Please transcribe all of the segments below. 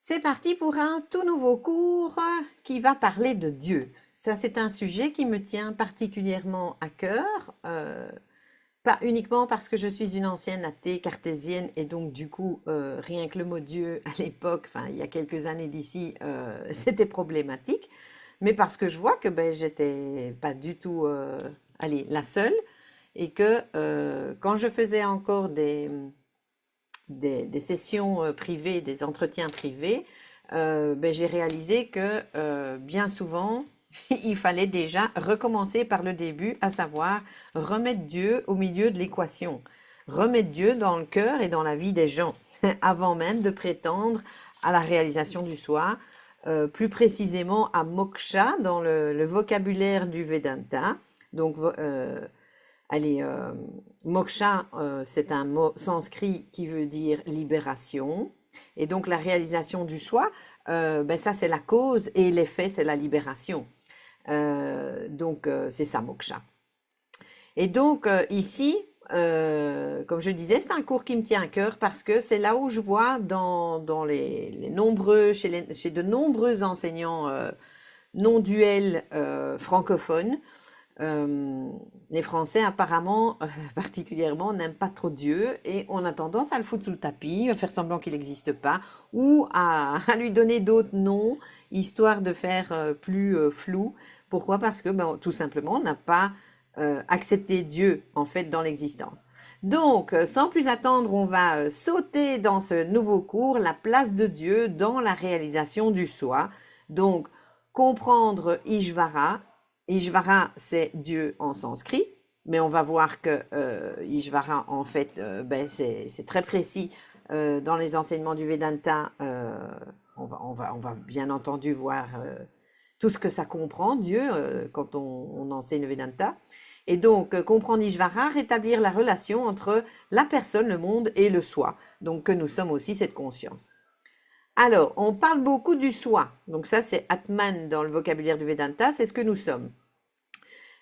C'est parti pour un tout nouveau cours qui va parler de Dieu. Ça, c'est un sujet qui me tient particulièrement à cœur, pas uniquement parce que je suis une ancienne athée cartésienne et donc du coup, rien que le mot Dieu à l'époque, enfin il y a quelques années d'ici, c'était problématique, mais parce que je vois que ben, j'étais pas du tout, allez, la seule et que quand je faisais encore des sessions privées, des entretiens privés, ben, j'ai réalisé que bien souvent, il fallait déjà recommencer par le début, à savoir remettre Dieu au milieu de l'équation, remettre Dieu dans le cœur et dans la vie des gens, avant même de prétendre à la réalisation du soi, plus précisément à moksha dans le vocabulaire du Vedanta. Donc, allez, moksha, c'est un mot sanskrit qui veut dire libération. Et donc la réalisation du soi, ben ça c'est la cause et l'effet c'est la libération. C'est ça moksha. Et donc ici, comme je disais, c'est un cours qui me tient à cœur parce que c'est là où je vois dans les nombreux, chez de nombreux enseignants non duels francophones, euh, les Français, apparemment, particulièrement, n'aiment pas trop Dieu et on a tendance à le foutre sous le tapis, à faire semblant qu'il n'existe pas ou à lui donner d'autres noms, histoire de faire plus flou. Pourquoi? Parce que, ben, tout simplement, on n'a pas accepté Dieu, en fait, dans l'existence. Donc, sans plus attendre, on va sauter dans ce nouveau cours, la place de Dieu dans la réalisation du soi. Donc, comprendre Ishvara. Ishvara, c'est Dieu en sanskrit, mais on va voir que Ishvara, en fait, ben, c'est très précis dans les enseignements du Vedanta. On va bien entendu voir tout ce que ça comprend, Dieu, quand on enseigne le Vedanta. Et donc, comprendre Ishvara, rétablir la relation entre la personne, le monde et le soi. Donc, que nous sommes aussi cette conscience. Alors, on parle beaucoup du soi. Donc ça, c'est Atman dans le vocabulaire du Vedanta, c'est ce que nous sommes.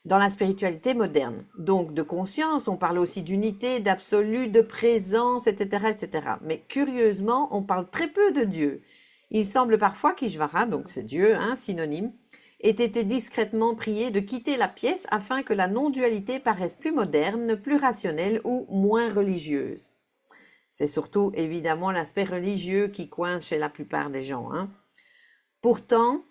Dans la spiritualité moderne. Donc de conscience, on parle aussi d'unité, d'absolu, de présence, etc., etc. Mais curieusement, on parle très peu de Dieu. Il semble parfois qu'Ishvara, donc c'est Dieu, hein, synonyme, ait été discrètement prié de quitter la pièce afin que la non-dualité paraisse plus moderne, plus rationnelle ou moins religieuse. C'est surtout évidemment l'aspect religieux qui coince chez la plupart des gens. Hein. Pourtant,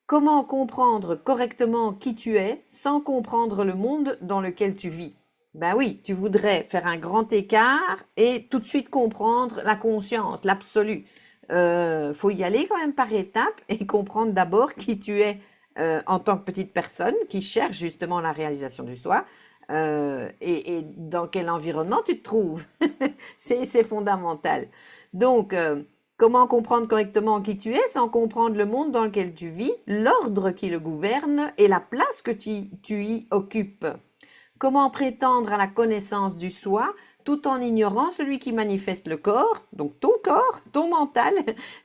comment comprendre correctement qui tu es sans comprendre le monde dans lequel tu vis? Ben oui, tu voudrais faire un grand écart et tout de suite comprendre la conscience, l'absolu. Faut y aller quand même par étapes et comprendre d'abord qui tu es en tant que petite personne qui cherche justement la réalisation du soi et dans quel environnement tu te trouves. C'est fondamental. Donc, comment comprendre correctement qui tu es sans comprendre le monde dans lequel tu vis, l'ordre qui le gouverne et la place que tu y occupes? Comment prétendre à la connaissance du soi tout en ignorant celui qui manifeste le corps, donc ton corps, ton mental,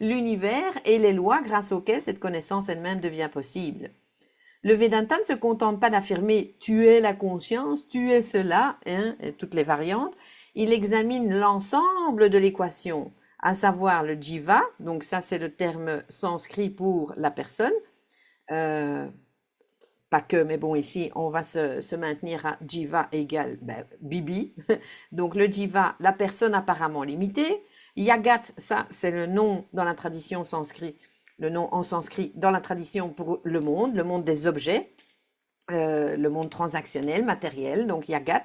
l'univers et les lois grâce auxquelles cette connaissance elle-même devient possible? Le Vedanta ne se contente pas d'affirmer tu es la conscience, tu es cela, hein, et toutes les variantes. Il examine l'ensemble de l'équation, à savoir le jiva, donc ça c'est le terme sanskrit pour la personne, euh, pas que, mais bon ici on va se maintenir à jiva égale ben, bibi, donc le jiva, la personne apparemment limitée, yagat, ça c'est le nom dans la tradition sanskrit, le nom en sanskrit dans la tradition pour le monde des objets, le monde transactionnel, matériel, donc yagat.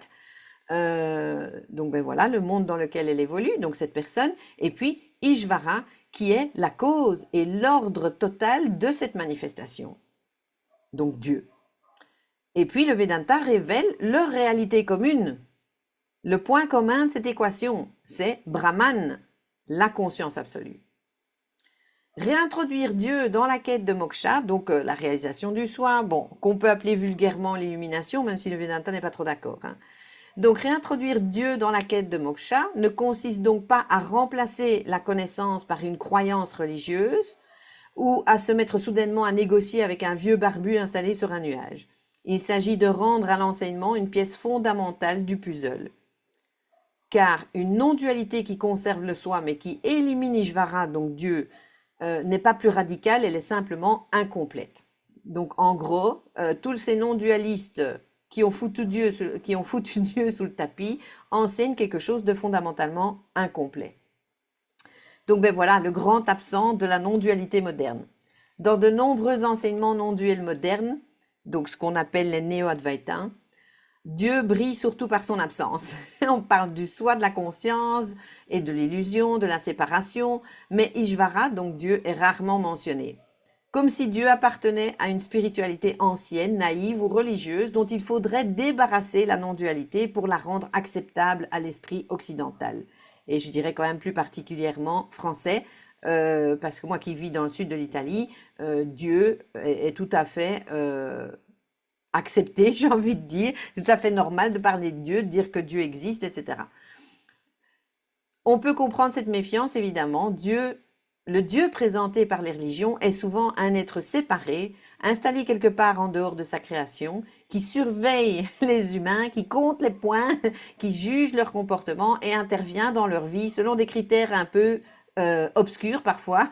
Donc ben voilà, le monde dans lequel elle évolue, donc cette personne, et puis Ishvara, qui est la cause et l'ordre total de cette manifestation, donc Dieu. Et puis le Vedanta révèle leur réalité commune. Le point commun de cette équation, c'est Brahman, la conscience absolue. Réintroduire Dieu dans la quête de moksha, donc la réalisation du soi, bon, qu'on peut appeler vulgairement l'illumination, même si le Vedanta n'est pas trop d'accord. Hein. Donc réintroduire Dieu dans la quête de moksha ne consiste donc pas à remplacer la connaissance par une croyance religieuse ou à se mettre soudainement à négocier avec un vieux barbu installé sur un nuage. Il s'agit de rendre à l'enseignement une pièce fondamentale du puzzle. Car une non-dualité qui conserve le soi mais qui élimine Ishvara, donc Dieu, n'est pas plus radicale, elle est simplement incomplète. Donc en gros, tous ces non-dualistes qui ont foutu Dieu sous le tapis enseignent quelque chose de fondamentalement incomplet. Donc ben voilà, le grand absent de la non-dualité moderne. Dans de nombreux enseignements non-duels modernes, donc ce qu'on appelle les néo-advaitins, Dieu brille surtout par son absence. On parle du soi, de la conscience et de l'illusion, de la séparation, mais Ishvara, donc Dieu, est rarement mentionné. Comme si Dieu appartenait à une spiritualité ancienne, naïve ou religieuse dont il faudrait débarrasser la non-dualité pour la rendre acceptable à l'esprit occidental. Et je dirais quand même plus particulièrement français, parce que moi qui vis dans le sud de l'Italie, Dieu est tout à fait accepté, j'ai envie de dire. C'est tout à fait normal de parler de Dieu, de dire que Dieu existe, etc. On peut comprendre cette méfiance, évidemment. Le Dieu présenté par les religions est souvent un être séparé, installé quelque part en dehors de sa création, qui surveille les humains, qui compte les points, qui juge leur comportement et intervient dans leur vie selon des critères un peu obscurs parfois.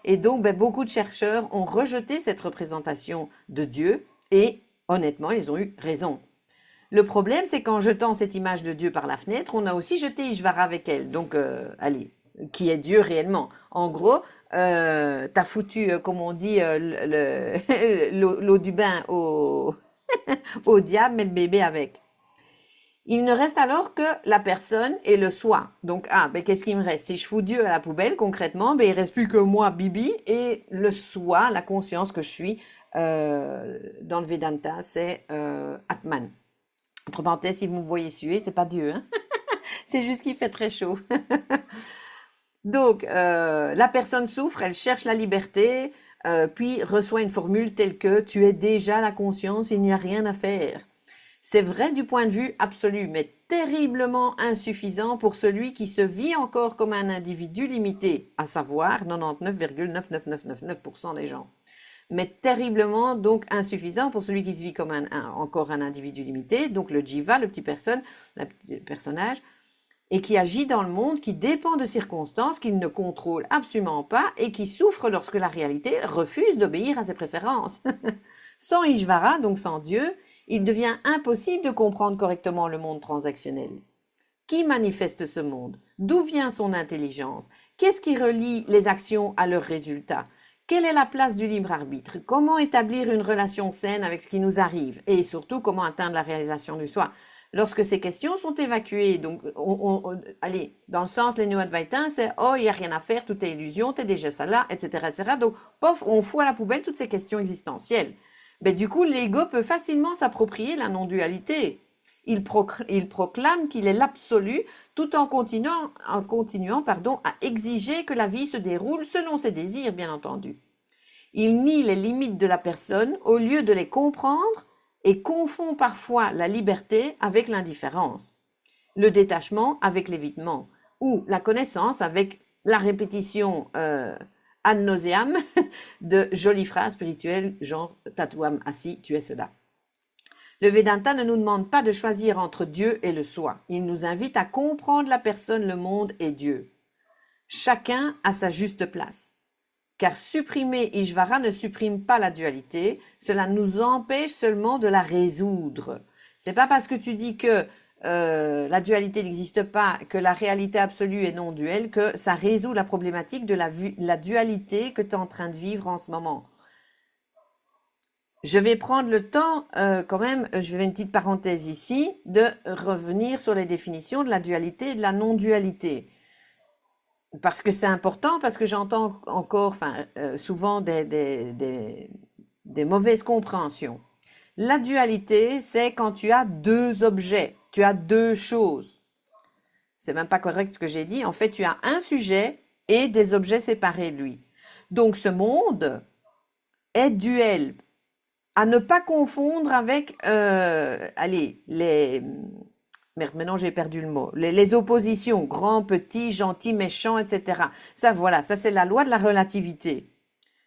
Et donc, ben, beaucoup de chercheurs ont rejeté cette représentation de Dieu et honnêtement, ils ont eu raison. Le problème, c'est qu'en jetant cette image de Dieu par la fenêtre, on a aussi jeté Ishvara avec elle. Donc, allez, qui est Dieu réellement? En gros, t'as foutu, comme on dit, l'eau du bain au diable, mais le bébé avec. Il ne reste alors que la personne et le soi. Donc, ben, qu'est-ce qu'il me reste? Si je fous Dieu à la poubelle, concrètement, ben, il reste plus que moi, Bibi, et le soi, la conscience que je suis. Dans le Vedanta, c'est Atman. Entre parenthèses, si vous me voyez suer, c'est pas Dieu, hein. C'est juste qu'il fait très chaud. Donc, la personne souffre, elle cherche la liberté, puis reçoit une formule telle que tu es déjà la conscience, il n'y a rien à faire. C'est vrai du point de vue absolu, mais terriblement insuffisant pour celui qui se vit encore comme un individu limité, à savoir 99,99999% des gens. Mais terriblement donc insuffisant pour celui qui se vit comme encore un individu limité, donc le jiva, le petit personnage, et qui agit dans le monde, qui dépend de circonstances qu'il ne contrôle absolument pas et qui souffre lorsque la réalité refuse d'obéir à ses préférences. Sans Ishvara, donc sans Dieu, il devient impossible de comprendre correctement le monde transactionnel. Qui manifeste ce monde? D'où vient son intelligence? Qu'est-ce qui relie les actions à leurs résultats? Quelle est la place du libre arbitre? Comment établir une relation saine avec ce qui nous arrive? Et surtout, comment atteindre la réalisation du soi? Lorsque ces questions sont évacuées, donc, allez, dans le sens, les néo-advaitins, c'est « Oh, il n'y a rien à faire, tout est illusion, t'es déjà ça là, etc. etc. » Donc, pof, on fout à la poubelle toutes ces questions existentielles. Mais du coup, l'ego peut facilement s'approprier la non-dualité. Il proclame qu'il est l'absolu tout en continuant à exiger que la vie se déroule selon ses désirs, bien entendu. Il nie les limites de la personne au lieu de les comprendre et confond parfois la liberté avec l'indifférence, le détachement avec l'évitement ou la connaissance avec la répétition ad nauseam de jolies phrases spirituelles genre « Tatuam assi, tu es cela ». Le Vedanta ne nous demande pas de choisir entre Dieu et le soi. Il nous invite à comprendre la personne, le monde et Dieu. Chacun a sa juste place. Car supprimer Ishvara ne supprime pas la dualité, cela nous empêche seulement de la résoudre. C'est pas parce que tu dis que la dualité n'existe pas, que la réalité absolue est non duelle, que ça résout la problématique de la dualité que tu es en train de vivre en ce moment. Je vais prendre le temps, quand même, je vais une petite parenthèse ici, de revenir sur les définitions de la dualité et de la non-dualité. Parce que c'est important, parce que j'entends encore souvent des mauvaises compréhensions. La dualité, c'est quand tu as deux objets, tu as deux choses. C'est même pas correct ce que j'ai dit. En fait, tu as un sujet et des objets séparés de lui. Donc, ce monde est duel. À ne pas confondre avec, allez, merde, maintenant j'ai perdu le mot. Les oppositions, grand, petit, gentil, méchant, etc. Ça, voilà, ça c'est la loi de la relativité.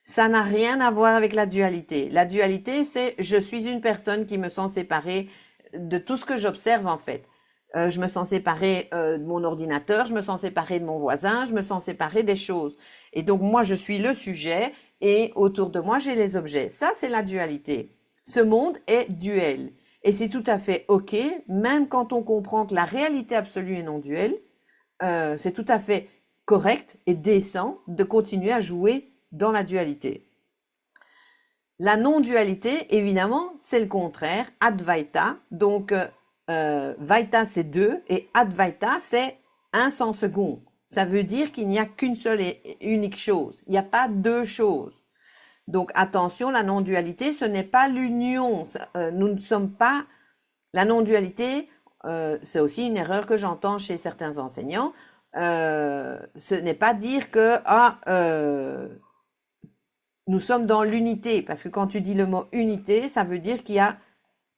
Ça n'a rien à voir avec la dualité. La dualité, c'est je suis une personne qui me sent séparée de tout ce que j'observe en fait. Je me sens séparée de mon ordinateur, je me sens séparée de mon voisin, je me sens séparée des choses. Et donc moi, je suis le sujet et autour de moi, j'ai les objets. Ça, c'est la dualité. Ce monde est duel. Et c'est tout à fait OK, même quand on comprend que la réalité absolue est non duelle, c'est tout à fait correct et décent de continuer à jouer dans la dualité. La non-dualité, évidemment, c'est le contraire, Advaita. Donc, Vaita, c'est deux, et Advaita, c'est un sans second. Ça veut dire qu'il n'y a qu'une seule et unique chose. Il n'y a pas deux choses. Donc, attention, la non-dualité, ce n'est pas l'union. Nous ne sommes pas... La non-dualité, c'est aussi une erreur que j'entends chez certains enseignants. Ce n'est pas dire que nous sommes dans l'unité, parce que quand tu dis le mot unité, ça veut dire qu'il y a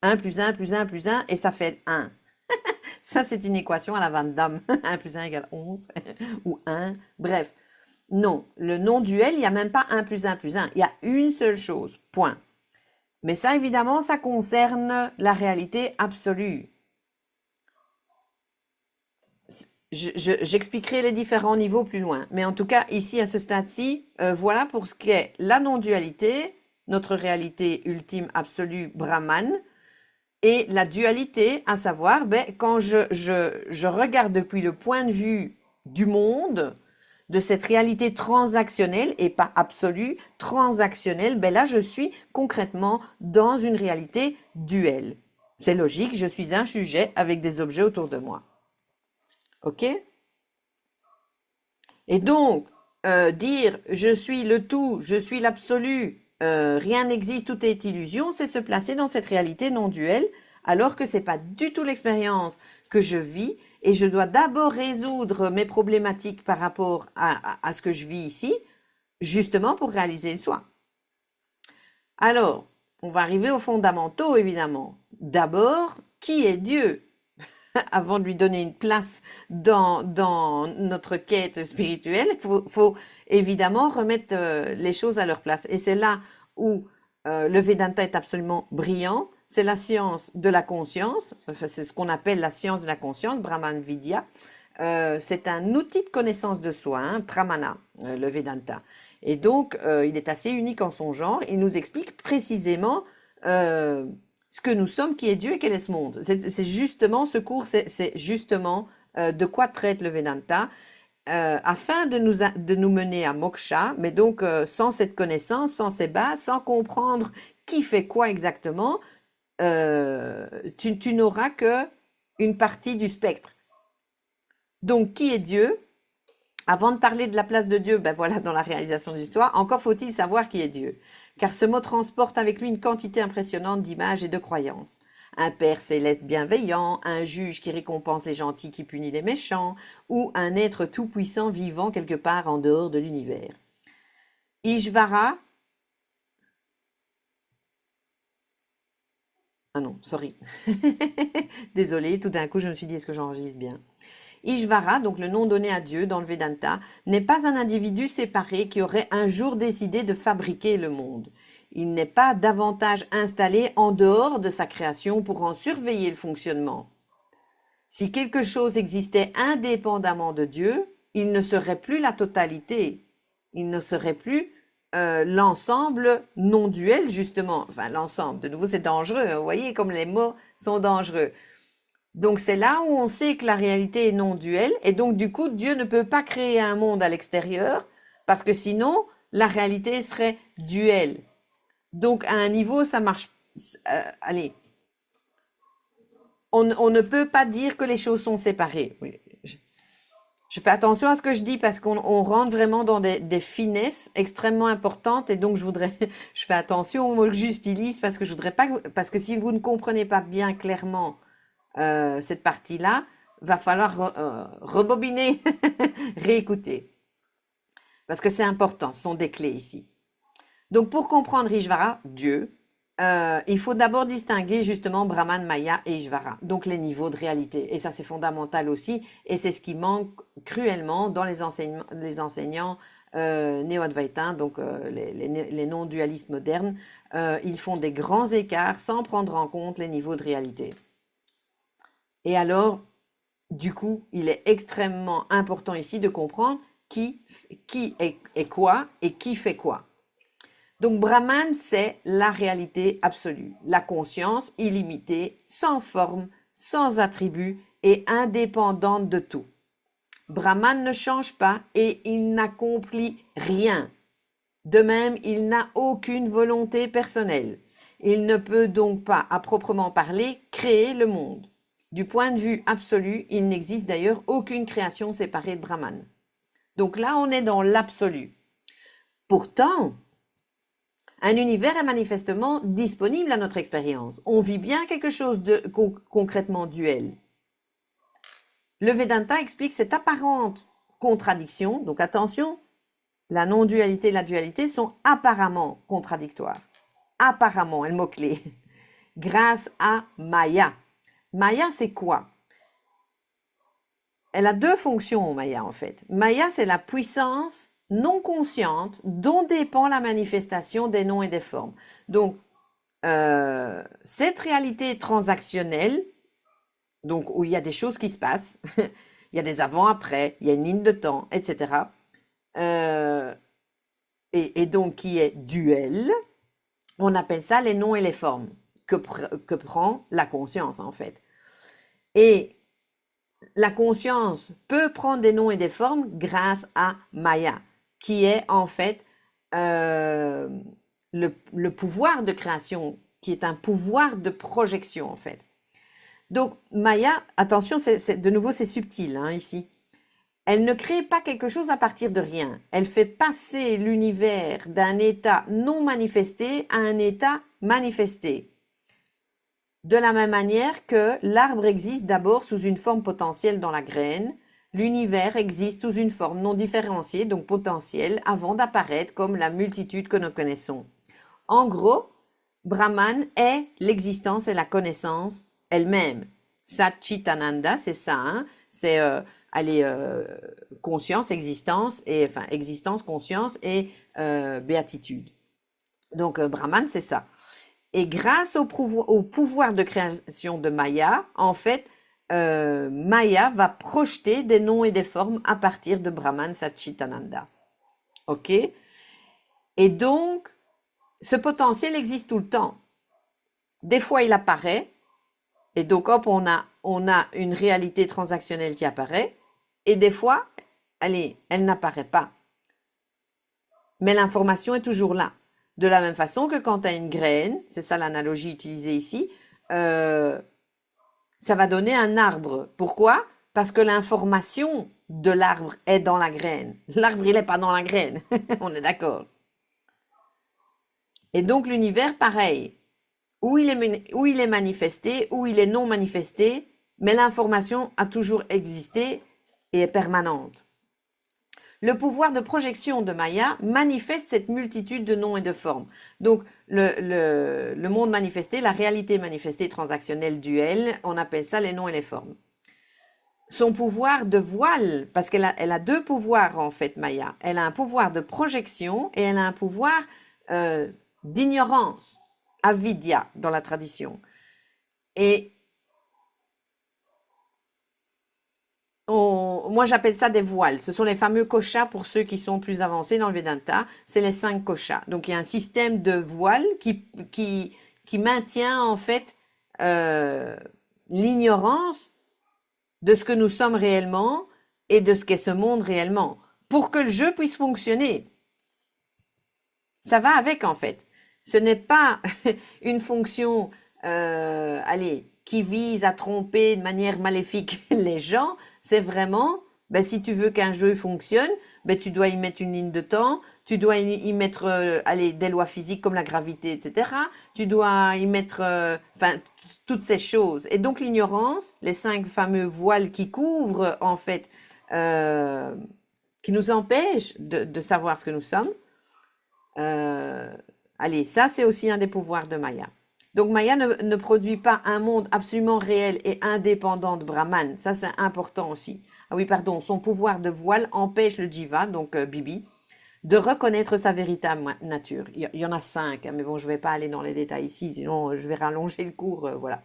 un plus un plus un plus un et ça fait un. Ça, c'est une équation à la Van Damme. 1 plus 1 égale 11 ou 1. Bref, non, le non-duel, il n'y a même pas un plus un plus un. Il y a une seule chose, point. Mais ça, évidemment, ça concerne la réalité absolue. J'expliquerai les différents niveaux plus loin. Mais en tout cas, ici, à ce stade-ci, voilà pour ce qui est la non-dualité, notre réalité ultime absolue Brahman, et la dualité, à savoir, ben, quand je regarde depuis le point de vue du monde, de cette réalité transactionnelle et pas absolue, transactionnelle, ben là, je suis concrètement dans une réalité duelle. C'est logique, je suis un sujet avec des objets autour de moi. OK? Et donc, dire je suis le tout, je suis l'absolu, rien n'existe, tout est illusion, c'est se placer dans cette réalité non duelle, alors que c'est pas du tout l'expérience que je vis, et je dois d'abord résoudre mes problématiques par rapport à ce que je vis ici, justement pour réaliser le soi. Alors, on va arriver aux fondamentaux, évidemment. D'abord, qui est Dieu? Avant de lui donner une place dans notre quête spirituelle, il faut évidemment remettre les choses à leur place. Et c'est là où le Vedanta est absolument brillant. C'est la science de la conscience, enfin, c'est ce qu'on appelle la science de la conscience, Brahman Vidya. C'est un outil de connaissance de soi, hein, Pramana, le Vedanta. Et donc, il est assez unique en son genre. Il nous explique précisément ce que nous sommes, qui est Dieu et quel est ce monde. C'est justement ce cours, c'est justement de quoi traite le Vedanta, afin de nous mener à moksha, mais donc sans cette connaissance, sans ces bases, sans comprendre qui fait quoi exactement, tu n'auras que une partie du spectre. Donc, qui est Dieu? Avant de parler de la place de Dieu, ben voilà, dans la réalisation du soi, encore faut-il savoir qui est Dieu. Car ce mot transporte avec lui une quantité impressionnante d'images et de croyances. Un Père céleste bienveillant, un juge qui récompense les gentils qui punit les méchants, ou un être tout-puissant vivant quelque part en dehors de l'univers. Ishvara, ah non, sorry. Désolée, tout d'un coup je me suis dit, est-ce que j'enregistre bien? Ishvara, donc le nom donné à Dieu dans le Vedanta, n'est pas un individu séparé qui aurait un jour décidé de fabriquer le monde. Il n'est pas davantage installé en dehors de sa création pour en surveiller le fonctionnement. Si quelque chose existait indépendamment de Dieu, il ne serait plus la totalité. Il ne serait plus l'ensemble non duel, justement. Enfin, l'ensemble, de nouveau, c'est dangereux. Vous voyez comme les mots sont dangereux. Donc c'est là où on sait que la réalité est non duelle et donc du coup Dieu ne peut pas créer un monde à l'extérieur parce que sinon la réalité serait duelle. Donc à un niveau ça marche. Allez, on ne peut pas dire que les choses sont séparées. Oui. Je fais attention à ce que je dis parce qu'on rentre vraiment dans des finesses extrêmement importantes et donc je fais attention aux mots que j'utilise parce que je voudrais pas, parce que si vous ne comprenez pas bien clairement cette partie-là, va falloir rebobiner, réécouter. Parce que c'est important, ce sont des clés ici. Donc pour comprendre Ishvara, Dieu, il faut d'abord distinguer justement Brahman, Maya et Ishvara, donc les niveaux de réalité. Et ça c'est fondamental aussi, et c'est ce qui manque cruellement dans les enseignants néo-advaïtains, donc les non-dualistes modernes. Ils font des grands écarts sans prendre en compte les niveaux de réalité. Et alors, Du coup, il est extrêmement important ici de comprendre qui est quoi et qui fait quoi. Donc, Brahman, c'est la réalité absolue, la conscience illimitée, sans forme, sans attribut et indépendante de tout. Brahman ne change pas et il n'accomplit rien. De même, il n'a aucune volonté personnelle. Il ne peut donc pas, à proprement parler, créer le monde. Du point de vue absolu, il n'existe d'ailleurs aucune création séparée de Brahman. Donc là, on est dans l'absolu. Pourtant, un univers est manifestement disponible à notre expérience. On vit bien quelque chose de concrètement duel. Le Vedanta explique cette apparente contradiction. Donc attention, la non-dualité et la dualité sont apparemment contradictoires. Apparemment, est le mot-clé. Grâce à Maya. Maya, c'est quoi? Elle a deux fonctions, Maya, en fait. Maya, c'est la puissance non consciente dont dépend la manifestation des noms et des formes. Donc, cette réalité transactionnelle, donc où il y a des choses qui se passent, il y a des avant-après, il y a une ligne de temps, etc. Et donc qui est duel, on appelle ça les noms et les formes que prend la conscience en fait. Et la conscience peut prendre des noms et des formes grâce à Maya, qui est en fait le pouvoir de création, qui est un pouvoir de projection en fait. Donc Maya, attention, de nouveau c'est subtil hein, ici. Elle ne crée pas quelque chose à partir de rien. Elle fait passer l'univers d'un état non manifesté à un état manifesté. De la même manière que l'arbre existe d'abord sous une forme potentielle dans la graine, l'univers existe sous une forme non différenciée, donc potentielle, avant d'apparaître comme la multitude que nous connaissons. En gros, Brahman est l'existence et la connaissance elle-même. Satchitananda, c'est ça, hein? C'est conscience, existence, et enfin existence, conscience et béatitude. Donc Brahman, c'est ça. Et grâce au pouvoir de création de Maya, en fait, Maya va projeter des noms et des formes à partir de Brahman Satchitananda. Ok? Et donc, ce potentiel existe tout le temps. Des fois, il apparaît, et donc hop, on a une réalité transactionnelle qui apparaît, et des fois, elle n'apparaît pas. Mais l'information est toujours là. De la même façon que quand tu as une graine, c'est ça l'analogie utilisée ici, ça va donner un arbre. Pourquoi? Parce que l'information de l'arbre est dans la graine. L'arbre, il n'est pas dans la graine. On est d'accord. Et donc l'univers, pareil. Où il est manifesté, où il est non manifesté, mais l'information a toujours existé et est permanente. Le pouvoir de projection de Maya manifeste cette multitude de noms et de formes. Donc, le monde manifesté, la réalité manifestée transactionnelle duel, on appelle ça les noms et les formes. Son pouvoir de voile, parce qu'elle a deux pouvoirs en fait, Maya. Elle a un pouvoir de projection et elle a un pouvoir d'ignorance, avidya dans la tradition. Et moi, j'appelle ça des voiles. Ce sont les fameux koshas pour ceux qui sont plus avancés dans le Vedanta. C'est les 5 koshas. Donc, il y a un système de voiles qui maintient en fait l'ignorance de ce que nous sommes réellement et de ce qu'est ce monde réellement pour que le jeu puisse fonctionner. Ça va avec en fait. Ce n'est pas une fonction, qui vise à tromper de manière maléfique les gens. C'est vraiment, si tu veux qu'un jeu fonctionne, tu dois y mettre une ligne de temps, tu dois y mettre des lois physiques comme la gravité, etc. Tu dois y mettre, toutes ces choses. Et donc l'ignorance, les 5 fameux voiles qui couvrent, en fait, qui nous empêchent de savoir ce que nous sommes. Ça, c'est aussi un des pouvoirs de Maya. Donc Maya ne produit pas un monde absolument réel et indépendant de Brahman. Ça, c'est important aussi. Ah oui, pardon, son pouvoir de voile empêche le jiva, donc Bibi, de reconnaître sa véritable nature. Il y en a 5, hein, mais bon, je ne vais pas aller dans les détails ici, sinon je vais rallonger le cours, voilà.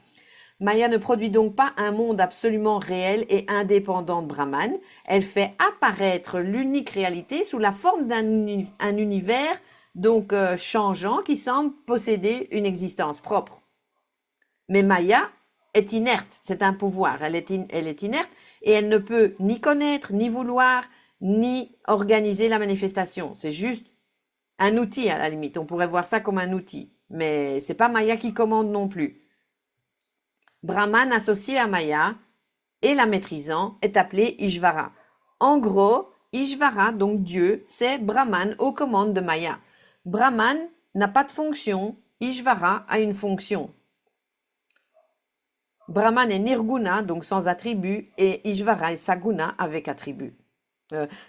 Maya ne produit donc pas un monde absolument réel et indépendant de Brahman. Elle fait apparaître l'unique réalité sous la forme d'un univers donc changeant qui semble posséder une existence propre. Mais Maya est inerte, c'est un pouvoir, elle est inerte et elle ne peut ni connaître, ni vouloir, ni organiser la manifestation. C'est juste un outil à la limite, on pourrait voir ça comme un outil, mais c'est pas Maya qui commande non plus. Brahman associé à Maya et la maîtrisant est appelé Ishvara. En gros, Ishvara, donc Dieu, c'est Brahman aux commandes de Maya. Brahman n'a pas de fonction, Ishvara a une fonction. Brahman est nirguna, donc sans attribut, et Ishvara est saguna avec attribut.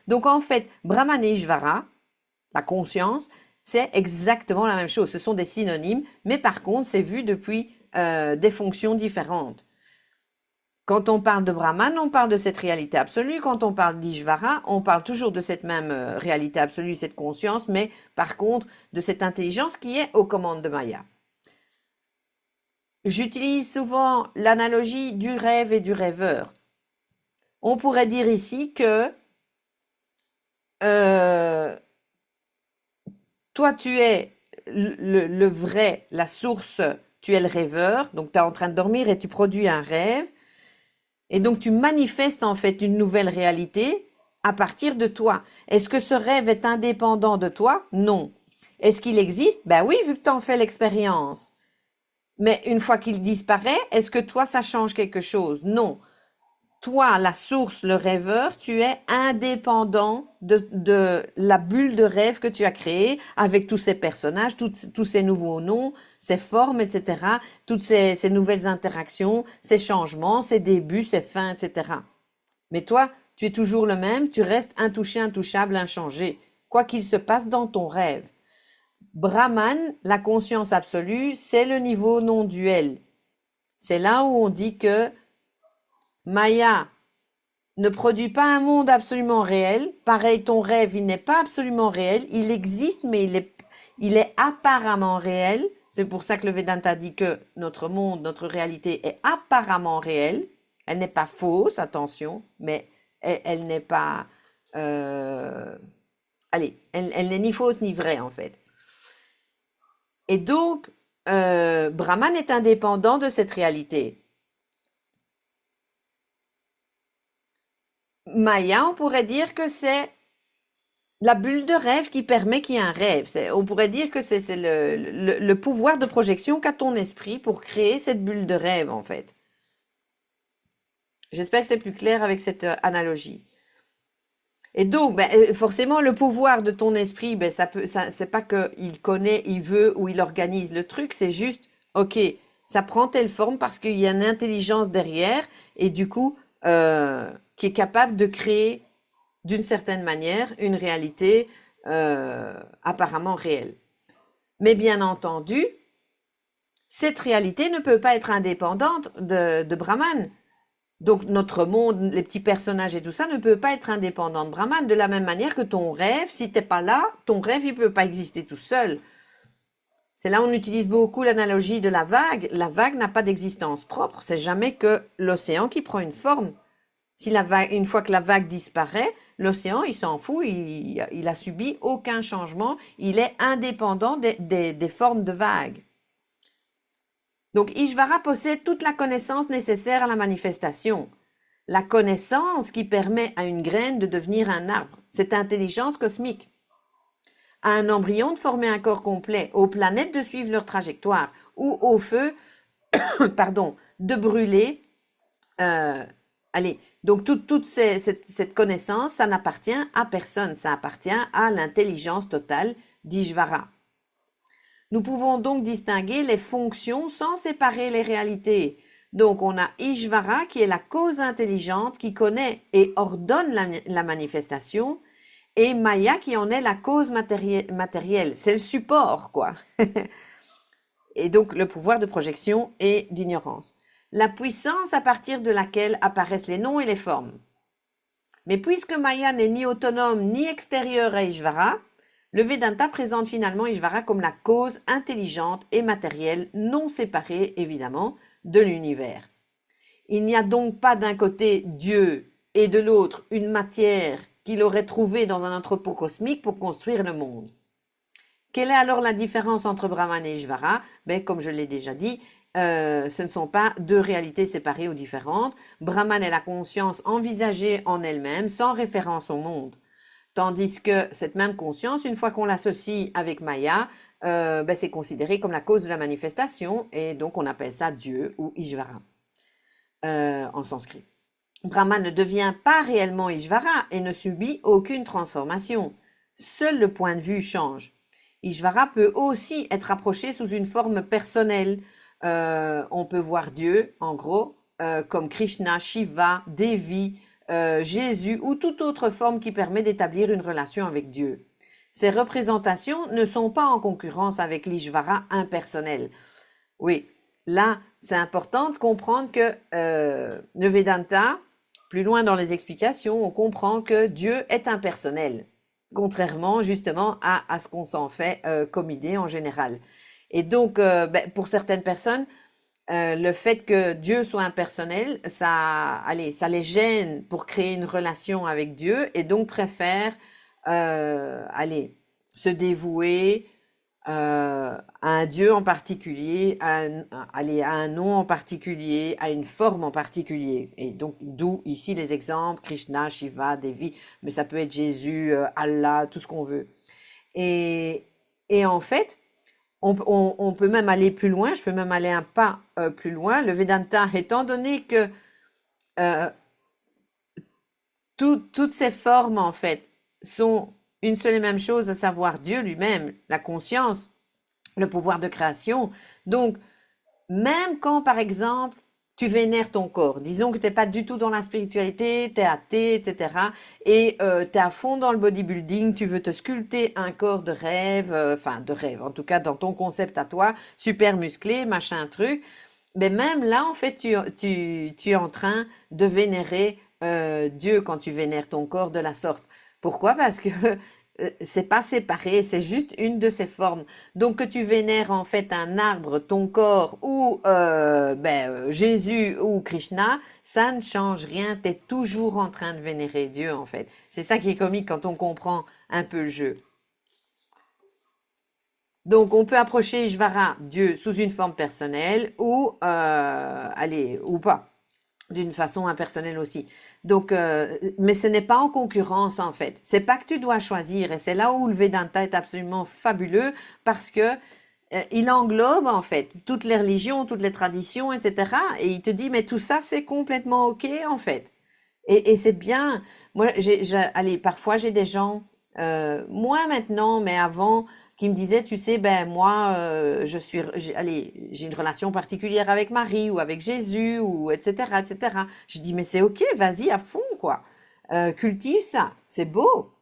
Donc en fait, Brahman et Ishvara, la conscience, c'est exactement la même chose. Ce sont des synonymes, mais par contre, c'est vu depuis des fonctions différentes. Quand on parle de Brahman, on parle de cette réalité absolue. Quand on parle d'Ishvara, on parle toujours de cette même réalité absolue, cette conscience, mais par contre, de cette intelligence qui est aux commandes de Maya. J'utilise souvent l'analogie du rêve et du rêveur. On pourrait dire ici que toi, tu es le vrai, la source, tu es le rêveur, donc tu es en train de dormir et tu produis un rêve, et donc tu manifestes en fait une nouvelle réalité à partir de toi. Est-ce que ce rêve est indépendant de toi? Non. Est-ce qu'il existe? Ben oui, vu que tu en fais l'expérience. Mais une fois qu'il disparaît, est-ce que toi, ça change quelque chose? Non. Toi, la source, le rêveur, tu es indépendant de la bulle de rêve que tu as créée avec tous ces personnages, tous ces nouveaux noms, ces formes, etc., toutes ces nouvelles interactions, ces changements, ces débuts, ces fins, etc. Mais toi, tu es toujours le même, tu restes intouché, intouchable, inchangé, quoi qu'il se passe dans ton rêve. Brahman, la conscience absolue, c'est le niveau non-duel. C'est là où on dit que Maya ne produit pas un monde absolument réel. Pareil, ton rêve, il n'est pas absolument réel. Il existe, mais il est apparemment réel. C'est pour ça que le Vedanta dit que notre monde, notre réalité est apparemment réelle. Elle n'est pas fausse, attention, mais elle n'est pas... elle n'est ni fausse ni vraie, en fait. Et donc, Brahman est indépendant de cette réalité. Maya, on pourrait dire que c'est la bulle de rêve qui permet qu'il y ait un rêve. On pourrait dire que c'est le pouvoir de projection qu'a ton esprit pour créer cette bulle de rêve, en fait. J'espère que c'est plus clair avec cette analogie. Et donc, forcément, le pouvoir de ton esprit, c'est pas qu'il connaît, il veut ou il organise le truc, c'est juste, ok, ça prend telle forme parce qu'il y a une intelligence derrière et du coup, qui est capable de créer d'une certaine manière une réalité apparemment réelle. Mais bien entendu, cette réalité ne peut pas être indépendante de Brahman. Donc notre monde, les petits personnages et tout ça ne peut pas être indépendant de Brahman, de la même manière que ton rêve, si t'es pas là, ton rêve il peut pas exister tout seul. C'est là où on utilise beaucoup l'analogie de la vague. La vague n'a pas d'existence propre, c'est jamais que l'océan qui prend une forme. Si la vague, une fois que la vague disparaît, l'océan il s'en fout, il a subi aucun changement, il est indépendant des formes de vagues. Donc, Ishvara possède toute la connaissance nécessaire à la manifestation. La connaissance qui permet à une graine de devenir un arbre, cette intelligence cosmique. À un embryon de former un corps complet, aux planètes de suivre leur trajectoire, ou au feu, pardon, de brûler. Donc toute cette connaissance, ça n'appartient à personne, ça appartient à l'intelligence totale d'Ishvara. Nous pouvons donc distinguer les fonctions sans séparer les réalités. Donc on a Ishvara qui est la cause intelligente qui connaît et ordonne la manifestation et Maya qui en est la cause matérielle. C'est le support, quoi. Et donc le pouvoir de projection et d'ignorance. La puissance à partir de laquelle apparaissent les noms et les formes. Mais puisque Maya n'est ni autonome ni extérieure à Ishvara, le Vedanta présente finalement Ishvara comme la cause intelligente et matérielle, non séparée évidemment, de l'univers. Il n'y a donc pas d'un côté Dieu et de l'autre une matière qu'il aurait trouvée dans un entrepôt cosmique pour construire le monde. Quelle est alors la différence entre Brahman et Ishvara? Ben, comme je l'ai déjà dit, ce ne sont pas deux réalités séparées ou différentes. Brahman est la conscience envisagée en elle-même, sans référence au monde. Tandis que cette même conscience, une fois qu'on l'associe avec Maya, ben, c'est considéré comme la cause de la manifestation, et donc on appelle ça Dieu ou Ishvara en sanskrit. Brahman ne devient pas réellement Ishvara et ne subit aucune transformation. Seul le point de vue change. Ishvara peut aussi être approché sous une forme personnelle. On peut voir Dieu, en gros, comme Krishna, Shiva, Devi, Jésus ou toute autre forme qui permet d'établir une relation avec Dieu. Ces représentations ne sont pas en concurrence avec l'Ishvara impersonnel. Oui, là, c'est important de comprendre que le Vedanta, plus loin dans les explications, on comprend que Dieu est impersonnel, contrairement justement à ce qu'on s'en fait comme idée en général. Et donc, pour certaines personnes, le fait que Dieu soit impersonnel, ça les gêne pour créer une relation avec Dieu et donc préfèrent, se dévouer à un Dieu en particulier, à un nom en particulier, à une forme en particulier. Et donc, d'où ici les exemples, Krishna, Shiva, Devi, mais ça peut être Jésus, Allah, tout ce qu'on veut. Et, et en fait, on peut même aller plus loin, je peux même aller un pas plus loin. Le Vedanta, étant donné que euh, toutes ces formes, en fait, sont une seule et même chose, à savoir Dieu lui-même, la conscience, le pouvoir de création. Donc, même quand, par exemple, tu vénères ton corps, disons que tu n'es pas du tout dans la spiritualité, tu es athée, etc., et tu es à fond dans le bodybuilding, tu veux te sculpter un corps de rêve, de rêve, en tout cas dans ton concept à toi, super musclé, machin truc, mais même là, en fait, tu es en train de vénérer Dieu quand tu vénères ton corps de la sorte. Pourquoi? Parce que c'est pas séparé, c'est juste une de ces formes. Donc que tu vénères en fait un arbre, ton corps ou Jésus ou Krishna, ça ne change rien. Tu es toujours en train de vénérer Dieu en fait. C'est ça qui est comique quand on comprend un peu le jeu. Donc, on peut approcher Ishvara, Dieu, sous une forme personnelle ou, ou pas, d'une façon impersonnelle aussi. Donc, mais ce n'est pas en concurrence en fait. C'est pas que tu dois choisir et c'est là où le Vedanta est absolument fabuleux parce que il englobe en fait toutes les religions, toutes les traditions, etc. Et il te dit mais tout ça c'est complètement ok en fait. Et c'est bien. Moi, parfois j'ai des gens, moins maintenant, mais avant, qui me disaient, tu sais, ben moi, j'ai une relation particulière avec Marie ou avec Jésus ou etc. etc. Je dis, mais c'est ok, vas-y à fond quoi. Cultive ça, c'est beau.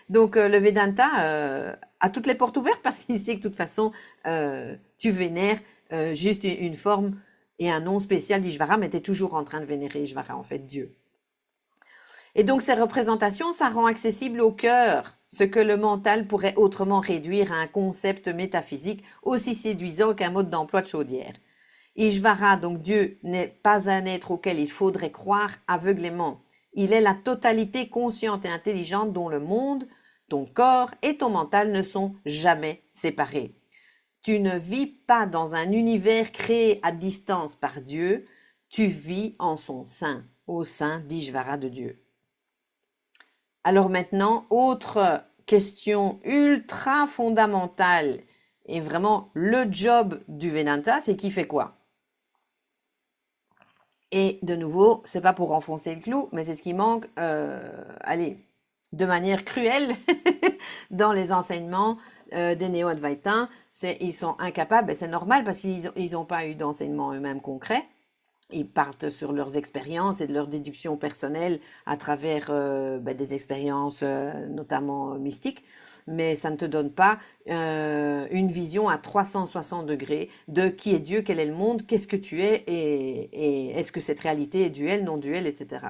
Donc le Vedanta a toutes les portes ouvertes parce qu'il sait que de toute façon, tu vénères juste une forme et un nom spécial d'Ishvara, mais tu es toujours en train de vénérer Ishvara, en fait, Dieu. Et donc ces représentations, ça rend accessible au cœur ce que le mental pourrait autrement réduire à un concept métaphysique aussi séduisant qu'un mode d'emploi de chaudière. Ishvara, donc Dieu, n'est pas un être auquel il faudrait croire aveuglément. Il est la totalité consciente et intelligente dont le monde, ton corps et ton mental ne sont jamais séparés. Tu ne vis pas dans un univers créé à distance par Dieu, tu vis en son sein, au sein d'Ishvara de Dieu. Alors maintenant, autre question ultra fondamentale et vraiment le job du Vedanta, c'est qui fait quoi? Et de nouveau, c'est pas pour enfoncer le clou, mais c'est ce qui manque, de manière cruelle dans les enseignements des néo-advaitins. Ils sont incapables, et c'est normal parce qu'ils n'ont pas eu d'enseignement eux-mêmes concret. Ils partent sur leurs expériences et de leurs déductions personnelles à travers des expériences notamment mystiques, mais ça ne te donne pas une vision à 360 degrés de qui est Dieu, quel est le monde, qu'est-ce que tu es et est-ce que cette réalité est duelle, non duelle, etc.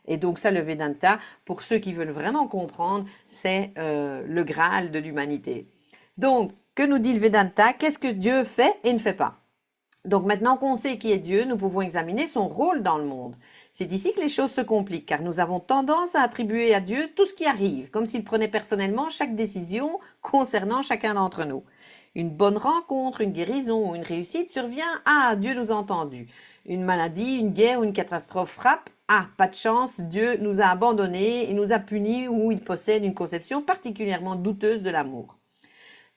Et donc ça, le Vedanta, pour ceux qui veulent vraiment comprendre, c'est le Graal de l'humanité. Donc, que nous dit le Vedanta? Qu'est-ce que Dieu fait et ne fait pas? Donc maintenant qu'on sait qui est Dieu, nous pouvons examiner son rôle dans le monde. C'est ici que les choses se compliquent, car nous avons tendance à attribuer à Dieu tout ce qui arrive, comme s'il prenait personnellement chaque décision concernant chacun d'entre nous. Une bonne rencontre, une guérison ou une réussite survient, ah, Dieu nous a entendus. Une maladie, une guerre ou une catastrophe frappe, ah, pas de chance, Dieu nous a abandonnés et nous a punis, ou il possède une conception particulièrement douteuse de l'amour.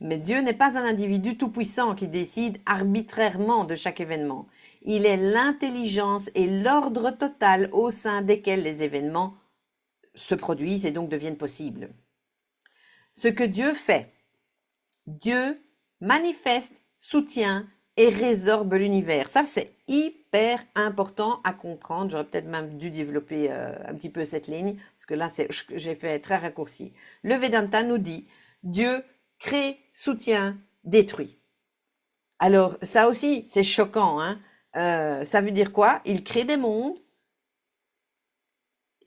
Mais Dieu n'est pas un individu tout-puissant qui décide arbitrairement de chaque événement. Il est l'intelligence et l'ordre total au sein desquels les événements se produisent et donc deviennent possibles. Ce que Dieu fait, Dieu manifeste, soutient et résorbe l'univers. Ça, c'est hyper important à comprendre. J'aurais peut-être même dû développer un petit peu cette ligne, parce que là, j'ai fait très raccourci. Le Vedanta nous dit, Dieu crée, soutient, détruit. Alors, ça aussi, c'est choquant, hein. Ça veut dire quoi? Il crée des mondes,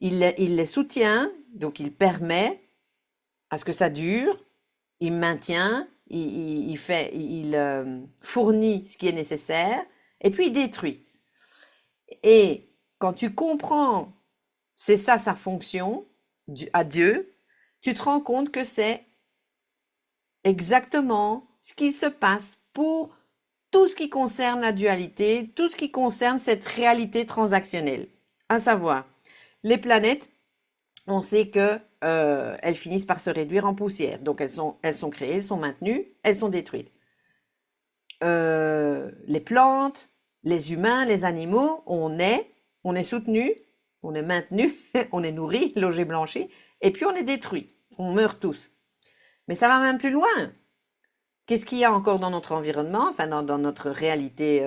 il les soutient, donc il permet à ce que ça dure, il maintient, il fournit ce qui est nécessaire, et puis il détruit. Et quand tu comprends, c'est ça sa fonction à Dieu, tu te rends compte que c'est exactement ce qui se passe pour tout ce qui concerne la dualité, tout ce qui concerne cette réalité transactionnelle. À savoir, les planètes, on sait que elles finissent par se réduire en poussière. Donc elles sont créées, elles sont maintenues, elles sont détruites. Les plantes, les humains, les animaux, on est soutenu, on est maintenu, on est nourri, logé, blanchi, et puis on est détruit. On meurt tous. Mais ça va même plus loin. Qu'est-ce qu'il y a encore dans notre environnement, enfin dans notre réalité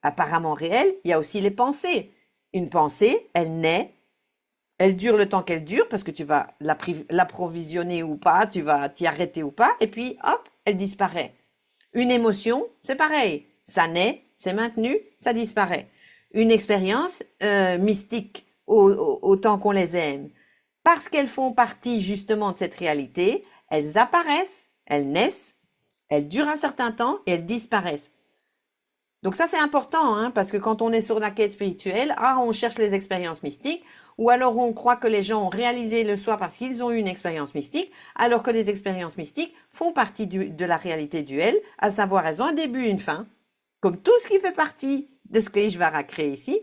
apparemment réelle? Il y a aussi les pensées. Une pensée, elle naît, elle dure le temps qu'elle dure, parce que tu vas l'approvisionner ou pas, tu vas t'y arrêter ou pas, et puis hop, elle disparaît. Une émotion, c'est pareil. Ça naît, c'est maintenu, ça disparaît. Une expérience mystique, autant qu'on les aime, parce qu'elles font partie justement de cette réalité, elles apparaissent, elles naissent, elles durent un certain temps et elles disparaissent. Donc ça c'est important, hein, parce que quand on est sur la quête spirituelle, on cherche les expériences mystiques, ou alors on croit que les gens ont réalisé le soi parce qu'ils ont eu une expérience mystique, alors que les expériences mystiques font partie de la réalité duelle, à savoir elles ont un début et une fin, comme tout ce qui fait partie de ce que Ishvara crée ici.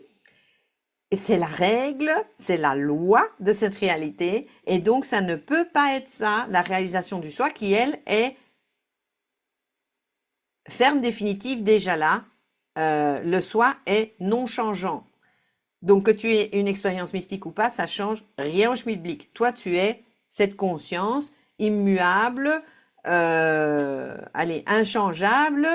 Et c'est la règle, c'est la loi de cette réalité, et donc ça ne peut pas être ça, la réalisation du soi, qui elle est ferme, définitive, déjà là. Le soi est non changeant. Donc que tu aies une expérience mystique ou pas, ça change rien au schmilblick. Toi, tu es cette conscience immuable, inchangeable,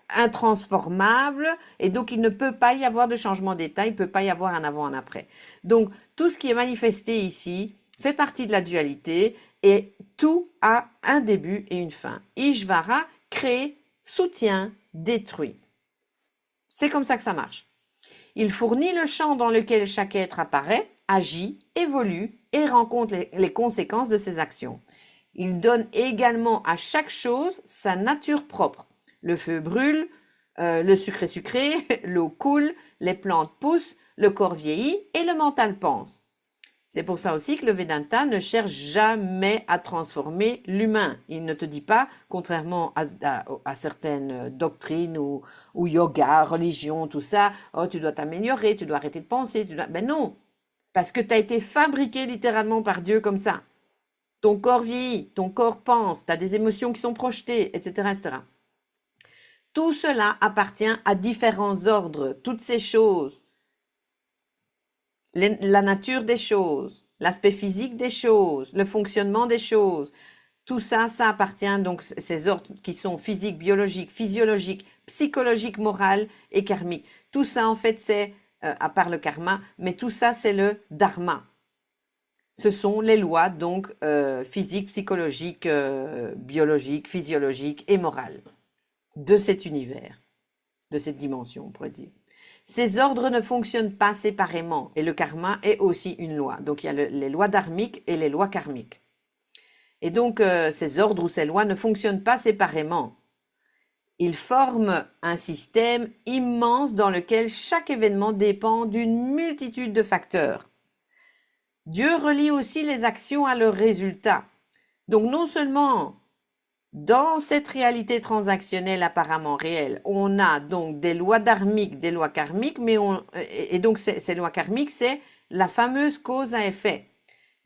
intransformable, et donc il ne peut pas y avoir de changement d'état, il ne peut pas y avoir un avant, un après. Donc tout ce qui est manifesté ici fait partie de la dualité, et tout a un début et une fin. Ishvara crée, soutient, détruit. C'est comme ça que ça marche. Il fournit le champ dans lequel chaque être apparaît, agit, évolue et rencontre les conséquences de ses actions. Il donne également à chaque chose sa nature propre. Le feu brûle, le sucre est sucré, l'eau coule, les plantes poussent, le corps vieillit et le mental pense. C'est pour ça aussi que le Vedanta ne cherche jamais à transformer l'humain. Il ne te dit pas, contrairement à certaines doctrines ou yoga, religion, tout ça, oh, tu dois t'améliorer, tu dois arrêter de penser. Ben non, parce que tu as été fabriqué littéralement par Dieu comme ça. Ton corps vieillit, ton corps pense, tu as des émotions qui sont projetées, etc., etc. Tout cela appartient à différents ordres, toutes ces choses. La nature des choses, l'aspect physique des choses, le fonctionnement des choses, tout ça, ça appartient donc ces ordres qui sont physiques, biologiques, physiologiques, psychologiques, morales et karmiques. Tout ça, en fait, c'est, à part le karma, mais tout ça, c'est le dharma. Ce sont les lois donc physiques, psychologiques, biologiques, physiologiques et morales de cet univers, de cette dimension, on pourrait dire. Ces ordres ne fonctionnent pas séparément et le karma est aussi une loi. Donc il y a les lois dharmiques et les lois karmiques. Et donc ces ordres ou ces lois ne fonctionnent pas séparément. Ils forment un système immense dans lequel chaque événement dépend d'une multitude de facteurs. Dieu relie aussi les actions à leurs résultats. Donc non seulement dans cette réalité transactionnelle apparemment réelle, on a donc des lois dharmiques, des lois karmiques, et donc ces lois karmiques, c'est la fameuse cause à effet.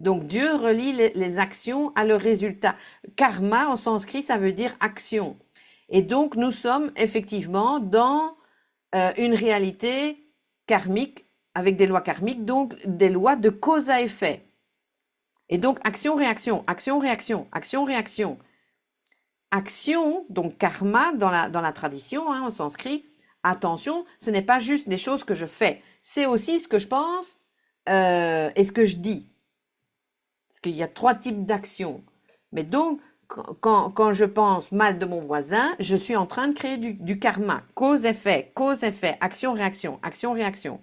Donc Dieu relie les actions à leurs résultats. Karma en sanskrit, ça veut dire action. Et donc nous sommes effectivement dans une réalité karmique, avec des lois karmiques, donc des lois de cause à effet. Et donc action-réaction, action-réaction, action-réaction. Action, donc karma dans la tradition, en sanskrit, attention, ce n'est pas juste des choses que je fais, c'est aussi ce que je pense et ce que je dis. Parce qu'il y a 3 types d'actions. Mais donc, quand je pense mal de mon voisin, je suis en train de créer du karma. Cause-effet, action-réaction, action-réaction.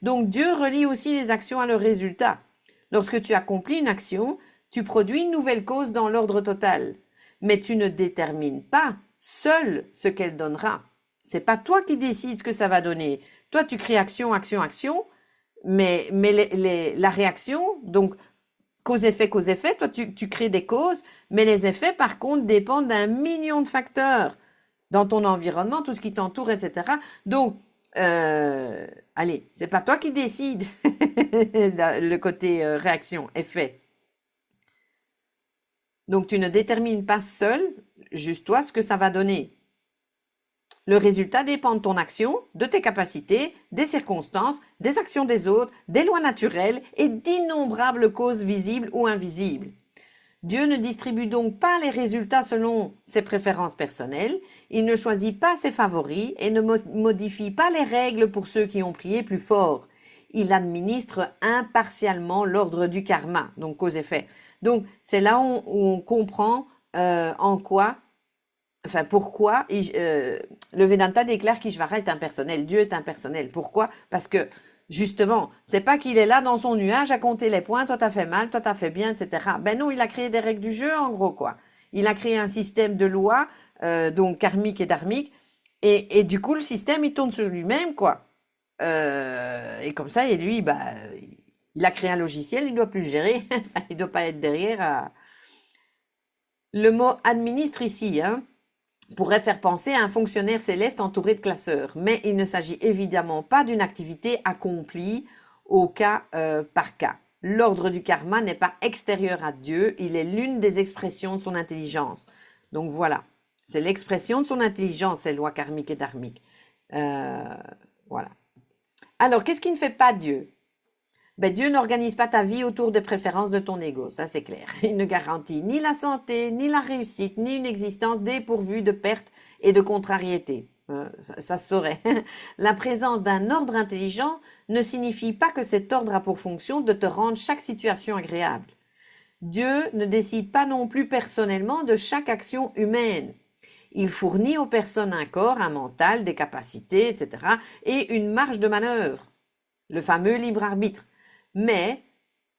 Donc Dieu relie aussi les actions à leurs résultats. Lorsque tu accomplis une action, tu produis une nouvelle cause dans l'ordre total. Mais tu ne détermines pas seul ce qu'elle donnera. C'est pas toi qui décides ce que ça va donner. Toi, tu crées action, action, action, mais la réaction, donc cause-effet, toi tu crées des causes, mais les effets par contre dépendent d'un million de facteurs dans ton environnement, tout ce qui t'entoure, etc. Donc, allez, c'est pas toi qui décides le côté réaction, effet. Donc, tu ne détermines pas seul, juste toi, ce que ça va donner. Le résultat dépend de ton action, de tes capacités, des circonstances, des actions des autres, des lois naturelles et d'innombrables causes visibles ou invisibles. Dieu ne distribue donc pas les résultats selon ses préférences personnelles, il ne choisit pas ses favoris et ne modifie pas les règles pour ceux qui ont prié plus fort. Il administre impartialement l'ordre du karma, donc cause-effet. Donc c'est là où on comprend pourquoi le Vedanta déclare qu'Ishvara est impersonnel, Dieu est impersonnel. Pourquoi? Parce que justement, c'est pas qu'il est là dans son nuage à compter les points, toi t'as fait mal, toi t'as fait bien, etc. Ben non, il a créé des règles du jeu, en gros, quoi. Il a créé un système de lois, donc karmique et dharmique, et du coup, le système, il tourne sur lui-même, quoi. Et comme ça, et lui, bah, il a créé un logiciel, il doit plus le gérer, il doit pas être derrière. Le mot administre ici, pourrait faire penser à un fonctionnaire céleste entouré de classeurs, mais il ne s'agit évidemment pas d'une activité accomplie au cas par cas. L'ordre du karma n'est pas extérieur à Dieu, il est l'une des expressions de son intelligence. Donc voilà, c'est l'expression de son intelligence, ces lois karmiques et dharmiques. Voilà. Alors, qu'est-ce qui ne fait pas Dieu? Ben, Dieu n'organise pas ta vie autour des préférences de ton ego, ça c'est clair. Il ne garantit ni la santé, ni la réussite, ni une existence dépourvue de pertes et de contrariétés. Ça se saurait. La présence d'un ordre intelligent ne signifie pas que cet ordre a pour fonction de te rendre chaque situation agréable. Dieu ne décide pas non plus personnellement de chaque action humaine. Il fournit aux personnes un corps, un mental, des capacités, etc. et une marge de manœuvre, le fameux libre arbitre. Mais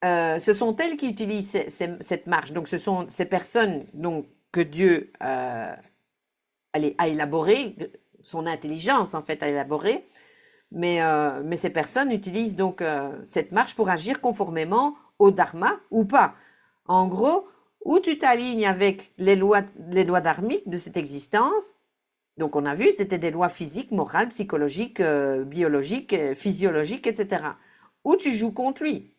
ce sont elles qui utilisent cette marge. Donc, ce sont ces personnes donc, que Dieu a élaboré, son intelligence en fait a élaboré, mais ces personnes utilisent donc cette marge pour agir conformément au dharma ou pas. En gros, où tu t'alignes avec les lois dharmiques de cette existence. Donc, on a vu, c'était des lois physiques, morales, psychologiques, biologiques, physiologiques, etc. Ou tu joues contre lui.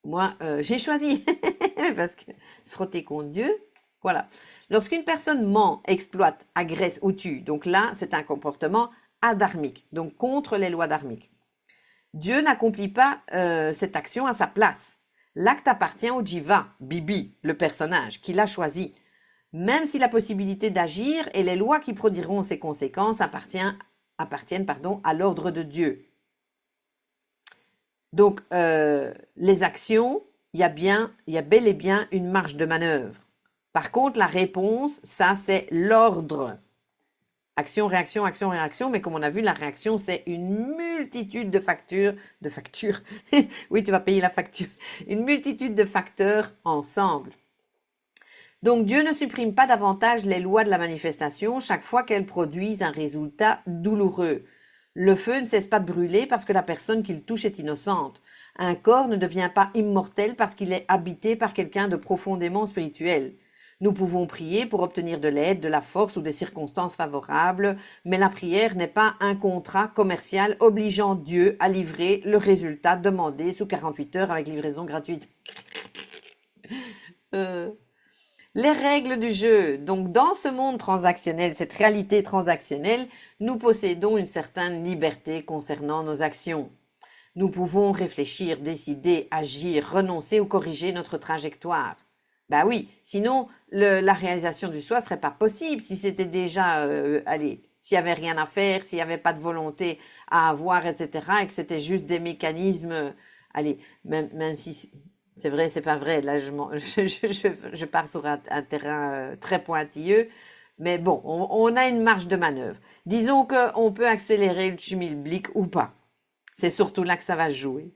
Moi, j'ai choisi, parce que se frotter contre Dieu, voilà. Lorsqu'une personne ment, exploite, agresse ou tue, donc là, c'est un comportement adharmique, donc contre les lois dharmiques. Dieu n'accomplit pas cette action à sa place. L'acte appartient au jiva, Bibi, le personnage, qui l'a choisi. Même si la possibilité d'agir et les lois qui produiront ses conséquences appartiennent à l'ordre de Dieu. Donc, les actions, il y a bel et bien une marge de manœuvre. Par contre, la réponse, ça, c'est l'ordre. Action, réaction, mais comme on a vu, la réaction, c'est une multitude de factures. Oui, tu vas payer la facture. Une multitude de facteurs ensemble. Donc Dieu ne supprime pas davantage les lois de la manifestation chaque fois qu'elles produisent un résultat douloureux. Le feu ne cesse pas de brûler parce que la personne qui le touche est innocente. Un corps ne devient pas immortel parce qu'il est habité par quelqu'un de profondément spirituel. Nous pouvons prier pour obtenir de l'aide, de la force ou des circonstances favorables, mais la prière n'est pas un contrat commercial obligeant Dieu à livrer le résultat demandé sous 48 heures avec livraison gratuite. Euh, Les règles du jeu. Donc, dans ce monde transactionnel, cette réalité transactionnelle, nous possédons une certaine liberté concernant nos actions. Nous pouvons réfléchir, décider, agir, renoncer ou corriger notre trajectoire. Ben oui, sinon la réalisation du soi serait pas possible si c'était déjà, allez, s'il y avait rien à faire, s'il y avait pas de volonté à avoir, etc., et que c'était juste des mécanismes, allez, même si c'est vrai, c'est pas vrai, là je pars sur un terrain très pointilleux, mais bon, on a une marge de manœuvre. Disons qu'on peut accélérer le schmilblick ou pas. C'est surtout là que ça va se jouer.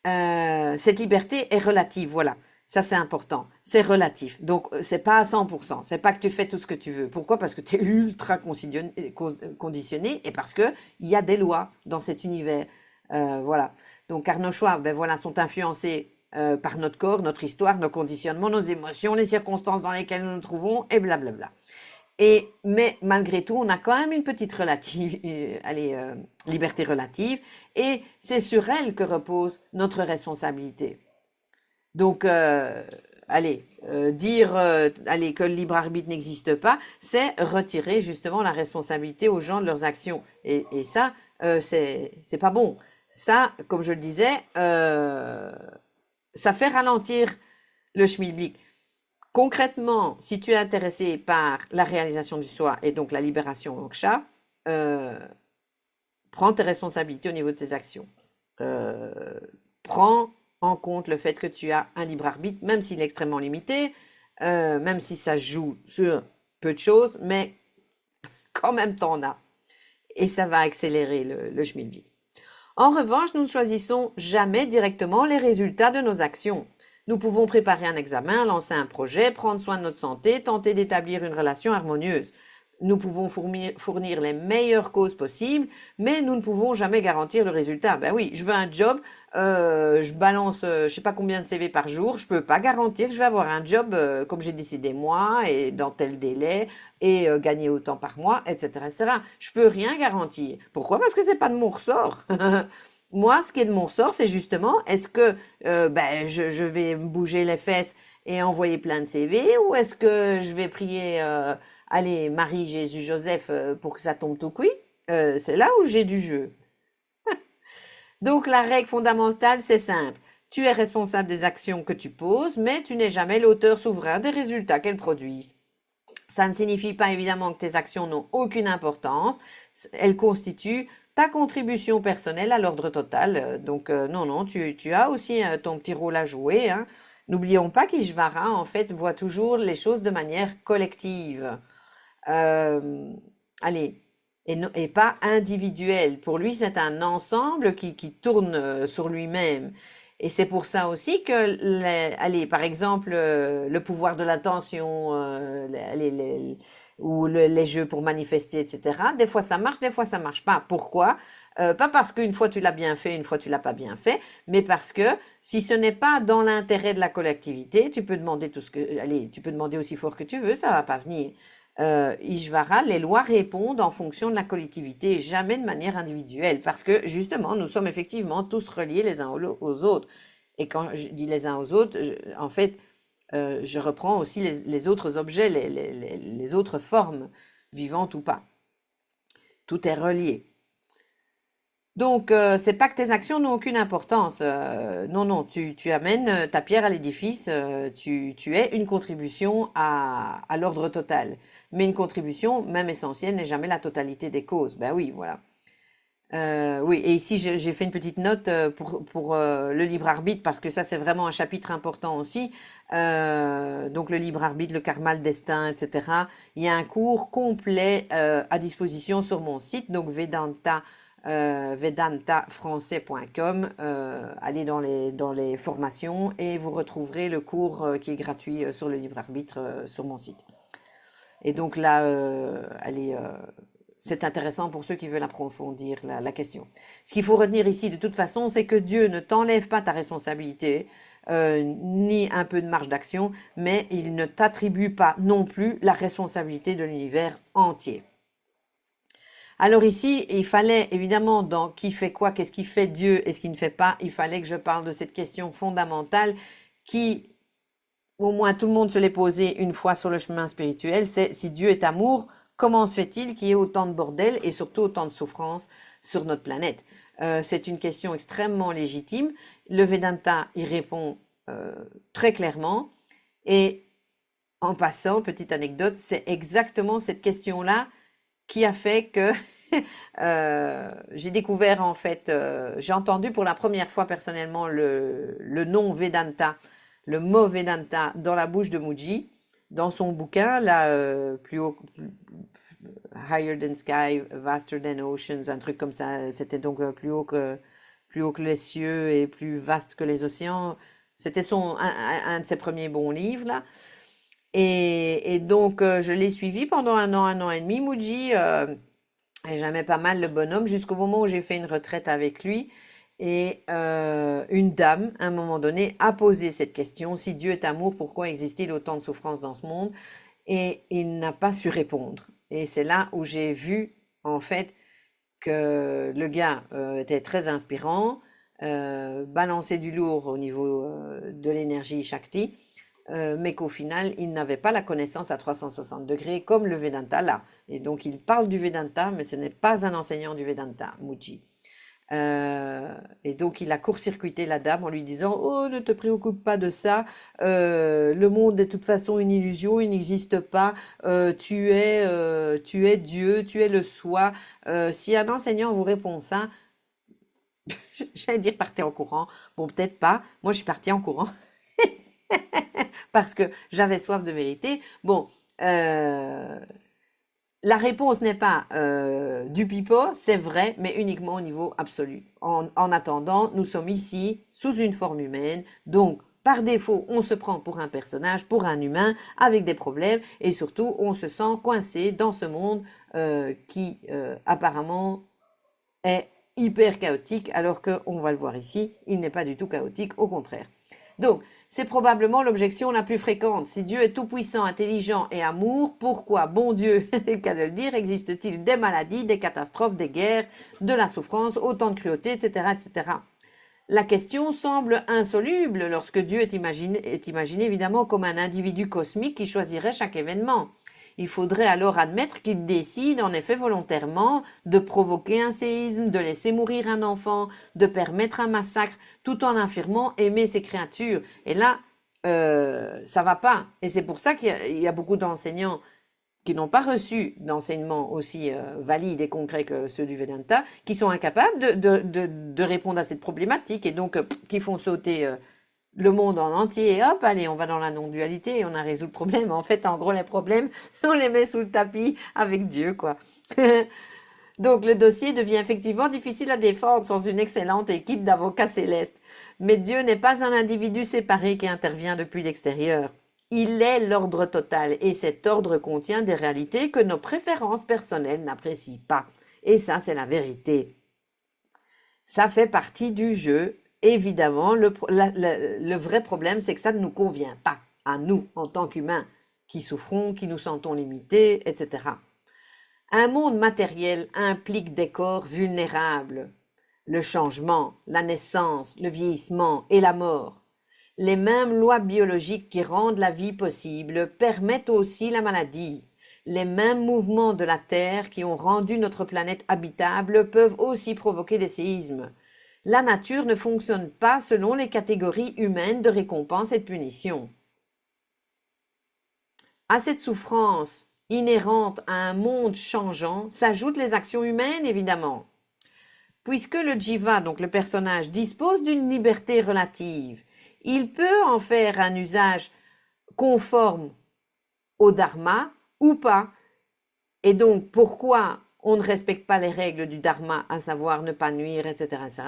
Cette liberté est relative, voilà. Ça, c'est important. C'est relatif. Donc, c'est pas à 100%. C'est pas que tu fais tout ce que tu veux. Pourquoi? Parce que tu es ultra conditionné et parce que il y a des lois dans cet univers. Voilà. Donc, car nos choix, ben voilà, sont influencés par notre corps, notre histoire, nos conditionnements, nos émotions, les circonstances dans lesquelles nous nous trouvons et blablabla. Mais malgré tout, on a quand même une petite liberté relative et c'est sur elle que repose notre responsabilité. Donc, dire que le libre arbitre n'existe pas, c'est retirer justement la responsabilité aux gens de leurs actions. Et ça, c'est pas bon. Ça, comme je le disais, ça fait ralentir le schmilblick. Concrètement, si tu es intéressé par la réalisation du soi et donc la libération moksha, prends tes responsabilités au niveau de tes actions. Prends en compte le fait que tu as un libre arbitre, même s'il est extrêmement limité, même si ça joue sur peu de choses, mais quand même t'en as. Et ça va accélérer le schmilblick. En revanche, nous ne choisissons jamais directement les résultats de nos actions. Nous pouvons préparer un examen, lancer un projet, prendre soin de notre santé, tenter d'établir une relation harmonieuse. Nous pouvons fournir les meilleures causes possibles, mais nous ne pouvons jamais garantir le résultat. Ben oui, je veux un job, je balance je sais pas combien de CV par jour, je peux pas garantir que je vais avoir un job comme j'ai décidé moi et dans tel délai et gagner autant par mois, etc., etc. Je peux rien garantir. Pourquoi? Parce que c'est pas de mon ressort. Moi, ce qui est de mon ressort, c'est justement, est-ce que je vais me bouger les fesses et envoyer plein de CV ou est-ce que je vais prier allez, Marie, Jésus, Joseph, pour que ça tombe tout cuit? C'est là où j'ai du jeu. Donc, la règle fondamentale, c'est simple. Tu es responsable des actions que tu poses, mais tu n'es jamais l'auteur souverain des résultats qu'elles produisent. Ça ne signifie pas évidemment que tes actions n'ont aucune importance. Elles constituent ta contribution personnelle à l'ordre total. Donc, non, tu as aussi ton petit rôle à jouer, hein. N'oublions pas qu'Ishvara, en fait, voit toujours les choses de manière collective. Euh, allez, et pas individuel. Pour lui, c'est un ensemble qui tourne sur lui-même. Et c'est pour ça aussi que, allez, par exemple, le pouvoir de l'attention, ou les jeux pour manifester, etc. Des fois ça marche, des fois ça marche pas. Pourquoi? Pas parce qu'une fois tu l'as bien fait, une fois tu l'as pas bien fait, mais parce que si ce n'est pas dans l'intérêt de la collectivité, tu peux demander tout ce que, allez, tu peux demander aussi fort que tu veux, ça va pas venir. Ishvara, les lois répondent en fonction de la collectivité, jamais de manière individuelle, parce que justement, nous sommes effectivement tous reliés les uns aux autres. Et quand je dis les uns aux autres, en fait, je reprends aussi les autres objets, les autres formes, vivantes ou pas. Tout est relié. Donc, c'est pas que tes actions n'ont aucune importance. Non, non, tu amènes ta pierre à l'édifice, tu es une contribution à l'ordre total. Mais une contribution, même essentielle, n'est jamais la totalité des causes. Ben oui, voilà. Oui, et ici j'ai fait une petite note pour le libre arbitre parce que ça c'est vraiment un chapitre important aussi. Donc le libre arbitre, le karma, le destin, etc. Il y a un cours complet à disposition sur mon site, donc Vedanta vedantafrançais.com, allez dans les formations et vous retrouverez le cours qui est gratuit sur le libre arbitre sur mon site. Et donc là, c'est intéressant pour ceux qui veulent approfondir la question. Ce qu'il faut retenir ici, de toute façon, c'est que Dieu ne t'enlève pas ta responsabilité, ni un peu de marge d'action, mais il ne t'attribue pas non plus la responsabilité de l'univers entier. Alors ici, il fallait évidemment dans qui fait quoi, qu'est-ce qui fait Dieu et ce qui ne fait pas, il fallait que je parle de cette question fondamentale qui, au moins tout le monde se l'est posée une fois sur le chemin spirituel, c'est si Dieu est amour, comment se fait-il qu'il y ait autant de bordel et surtout autant de souffrance sur notre planète? C'est une question extrêmement légitime. Le Vedanta y répond très clairement. Et en passant, petite anecdote, c'est exactement cette question-là qui a fait que j'ai découvert en fait, j'ai entendu pour la première fois personnellement le nom Vedanta, le mot Vedanta dans la bouche de Mooji, dans son bouquin, là, plus haut, Higher than Sky, Vaster than Oceans, un truc comme ça, c'était donc plus haut que les cieux et plus vaste que les océans. C'était un de ses premiers bons livres, là. Et donc, je l'ai suivi pendant un an et demi, Mooji. Et j'aimais pas mal le bonhomme jusqu'au moment où j'ai fait une retraite avec lui. Et une dame, à un moment donné, a posé cette question, si Dieu est amour, pourquoi existe-t-il autant de souffrance dans ce monde? Et il n'a pas su répondre. Et c'est là où j'ai vu, en fait, que le gars était très inspirant, balançait du lourd au niveau de l'énergie Shakti, mais qu'au final, il n'avait pas la connaissance à 360 degrés comme le Vedanta là. Et donc, il parle du Vedanta, mais ce n'est pas un enseignant du Vedanta, Mooji. Et donc, il a court-circuité la dame en lui disant « Oh, ne te préoccupe pas de ça, le monde est de toute façon une illusion, il n'existe pas, tu es Dieu, tu es le soi. Si un enseignant vous répond ça, j'allais dire partez en courant. Bon, peut-être pas, moi je suis partie en courant. Parce que j'avais soif de vérité. Bon, la réponse n'est pas du pipeau, c'est vrai, mais uniquement au niveau absolu. En attendant, nous sommes ici sous une forme humaine, donc par défaut, on se prend pour un personnage, pour un humain, avec des problèmes, et surtout, on se sent coincé dans ce monde qui apparemment est hyper chaotique, alors qu'on va le voir ici, il n'est pas du tout chaotique, au contraire. Donc, c'est probablement l'objection la plus fréquente. Si Dieu est tout-puissant, intelligent et amour, pourquoi, bon Dieu, c'est le cas de le dire, existe-t-il des maladies, des catastrophes, des guerres, de la souffrance, autant de cruauté, etc., etc. La question semble insoluble lorsque Dieu est imaginé évidemment comme un individu cosmique qui choisirait chaque événement. Il faudrait alors admettre qu'il décide en effet volontairement de provoquer un séisme, de laisser mourir un enfant, de permettre un massacre, tout en affirmant aimer ses créatures. Et là, ça va pas. Et c'est pour ça qu'il y a beaucoup d'enseignants qui n'ont pas reçu d'enseignements aussi valides et concrets que ceux du Vedanta, qui sont incapables de répondre à cette problématique et donc qui font sauter le monde en entier, et hop, allez, on va dans la non-dualité et on a résolu le problème. En fait, en gros, les problèmes, on les met sous le tapis avec Dieu, quoi. Donc, le dossier devient effectivement difficile à défendre sans une excellente équipe d'avocats célestes. Mais Dieu n'est pas un individu séparé qui intervient depuis l'extérieur. Il est l'ordre total et cet ordre contient des réalités que nos préférences personnelles n'apprécient pas. Et ça, c'est la vérité. Ça fait partie du jeu. Évidemment, le vrai problème, c'est que ça ne nous convient pas, à nous, en tant qu'humains, qui souffrons, qui nous sentons limités, etc. Un monde matériel implique des corps vulnérables, le changement, la naissance, le vieillissement et la mort. Les mêmes lois biologiques qui rendent la vie possible permettent aussi la maladie. Les mêmes mouvements de la Terre qui ont rendu notre planète habitable peuvent aussi provoquer des séismes. La nature ne fonctionne pas selon les catégories humaines de récompense et de punition. À cette souffrance inhérente à un monde changeant s'ajoutent les actions humaines, évidemment. Puisque le jiva, donc le personnage, dispose d'une liberté relative, il peut en faire un usage conforme au dharma ou pas. Et donc, pourquoi on ne respecte pas les règles du dharma, à savoir ne pas nuire, etc., etc.,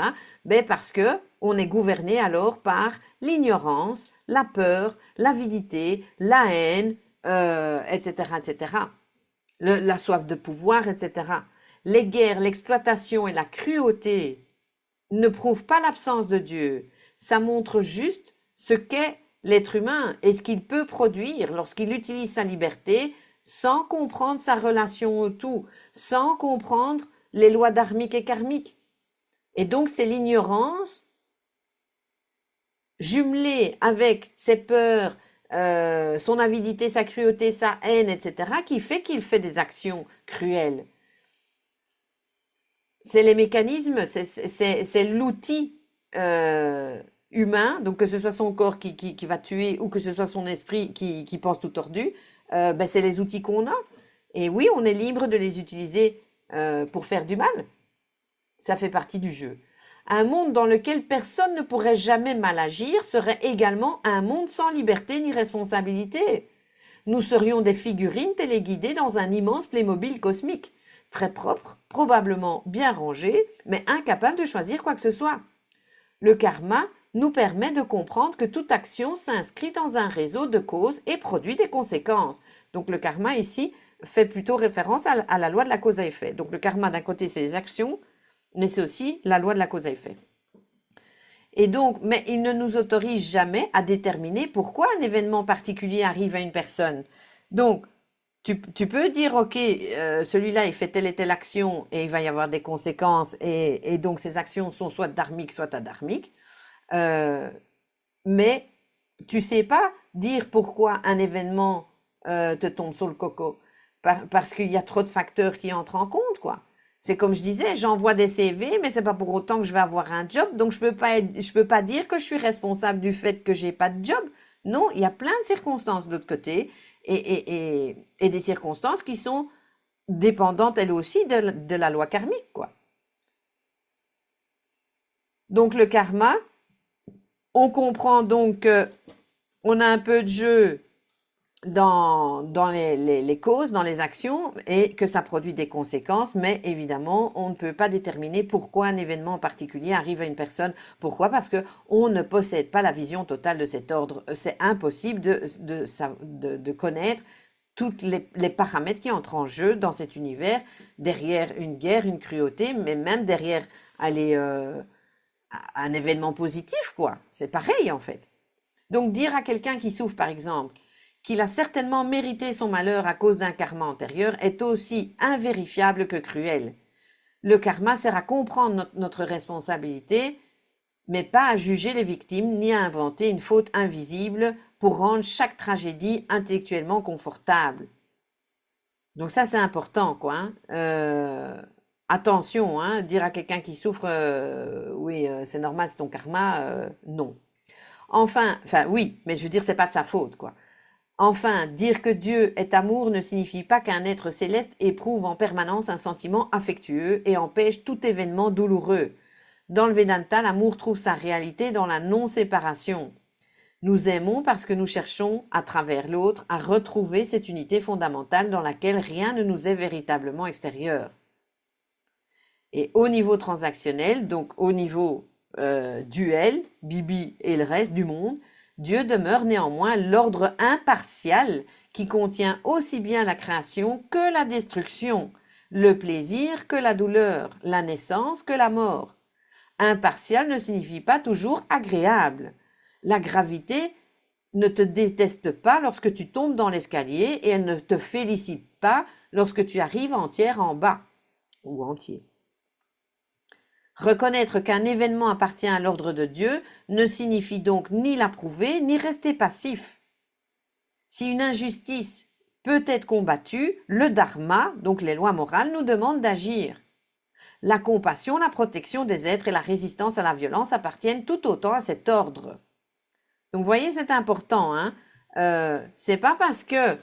ben parce que on est gouverné alors par l'ignorance, la peur, l'avidité, la haine, etc., etc., la soif de pouvoir, etc. Les guerres, l'exploitation et la cruauté ne prouvent pas l'absence de Dieu. Ça montre juste ce qu'est l'être humain et ce qu'il peut produire lorsqu'il utilise sa liberté sans comprendre sa relation au tout, sans comprendre les lois dharmiques et karmiques. Et donc c'est l'ignorance jumelée avec ses peurs, son avidité, sa cruauté, sa haine, etc., qui fait qu'il fait des actions cruelles. C'est les mécanismes, c'est l'outil humain, donc que ce soit son corps qui va tuer ou que ce soit son esprit qui pense tout tordu, ben c'est les outils qu'on a. Et oui, on est libre de les utiliser pour faire du mal. Ça fait partie du jeu. Un monde dans lequel personne ne pourrait jamais mal agir serait également un monde sans liberté ni responsabilité. Nous serions des figurines téléguidées dans un immense Playmobil cosmique, très propre, probablement bien rangé, mais incapable de choisir quoi que ce soit. Le karma nous permet de comprendre que toute action s'inscrit dans un réseau de causes et produit des conséquences. Donc le karma ici fait plutôt référence à la loi de la cause à effet. Donc le karma d'un côté c'est les actions, mais c'est aussi la loi de la cause à effet. Et donc, mais il ne nous autorise jamais à déterminer pourquoi un événement particulier arrive à une personne. Donc, tu peux dire, ok, celui-là, il fait telle et telle action et il va y avoir des conséquences et donc ces actions sont soit dharmiques, soit adharmiques. Mais tu sais pas dire pourquoi un événement te tombe sur le coco parce qu'il y a trop de facteurs qui entrent en compte, quoi. C'est comme je disais, j'envoie des CV, mais c'est pas pour autant que je vais avoir un job, donc je peux pas dire que je suis responsable du fait que j'ai pas de job. Non, il y a plein de circonstances de l'autre côté et des circonstances qui sont dépendantes elles aussi de la loi karmique, quoi. Donc le karma, on comprend donc qu'on a un peu de jeu dans les causes, dans les actions, et que ça produit des conséquences, mais évidemment, on ne peut pas déterminer pourquoi un événement en particulier arrive à une personne. Pourquoi? Parce que on ne possède pas la vision totale de cet ordre. C'est impossible de connaître tous les paramètres qui entrent en jeu dans cet univers, derrière une guerre, une cruauté, mais même derrière allez, un événement positif, quoi. C'est pareil, en fait. Donc, dire à quelqu'un qui souffre, par exemple, qu'il a certainement mérité son malheur à cause d'un karma antérieur est aussi invérifiable que cruel. Le karma sert à comprendre notre responsabilité, mais pas à juger les victimes ni à inventer une faute invisible pour rendre chaque tragédie intellectuellement confortable. Donc ça, c'est important, quoi. Attention, hein, dire à quelqu'un qui souffre, oui, c'est normal, c'est ton karma, non. Enfin, oui, mais je veux dire, c'est pas de sa faute, quoi. Enfin, dire que Dieu est amour ne signifie pas qu'un être céleste éprouve en permanence un sentiment affectueux et empêche tout événement douloureux. Dans le Vedanta, l'amour trouve sa réalité dans la non-séparation. Nous aimons parce que nous cherchons, à travers l'autre, à retrouver cette unité fondamentale dans laquelle rien ne nous est véritablement extérieur. Et au niveau transactionnel, donc au niveau duel, Bibi et le reste du monde, Dieu demeure néanmoins l'ordre impartial qui contient aussi bien la création que la destruction, le plaisir que la douleur, la naissance que la mort. Impartial ne signifie pas toujours agréable. La gravité ne te déteste pas lorsque tu tombes dans l'escalier et elle ne te félicite pas lorsque tu arrives entière en bas ou entier. Reconnaître qu'un événement appartient à l'ordre de Dieu ne signifie donc ni l'approuver ni rester passif. Si une injustice peut être combattue, le dharma, donc les lois morales, nous demande d'agir. La compassion, la protection des êtres et la résistance à la violence appartiennent tout autant à cet ordre. Donc, vous voyez, c'est important, hein. C'est pas parce que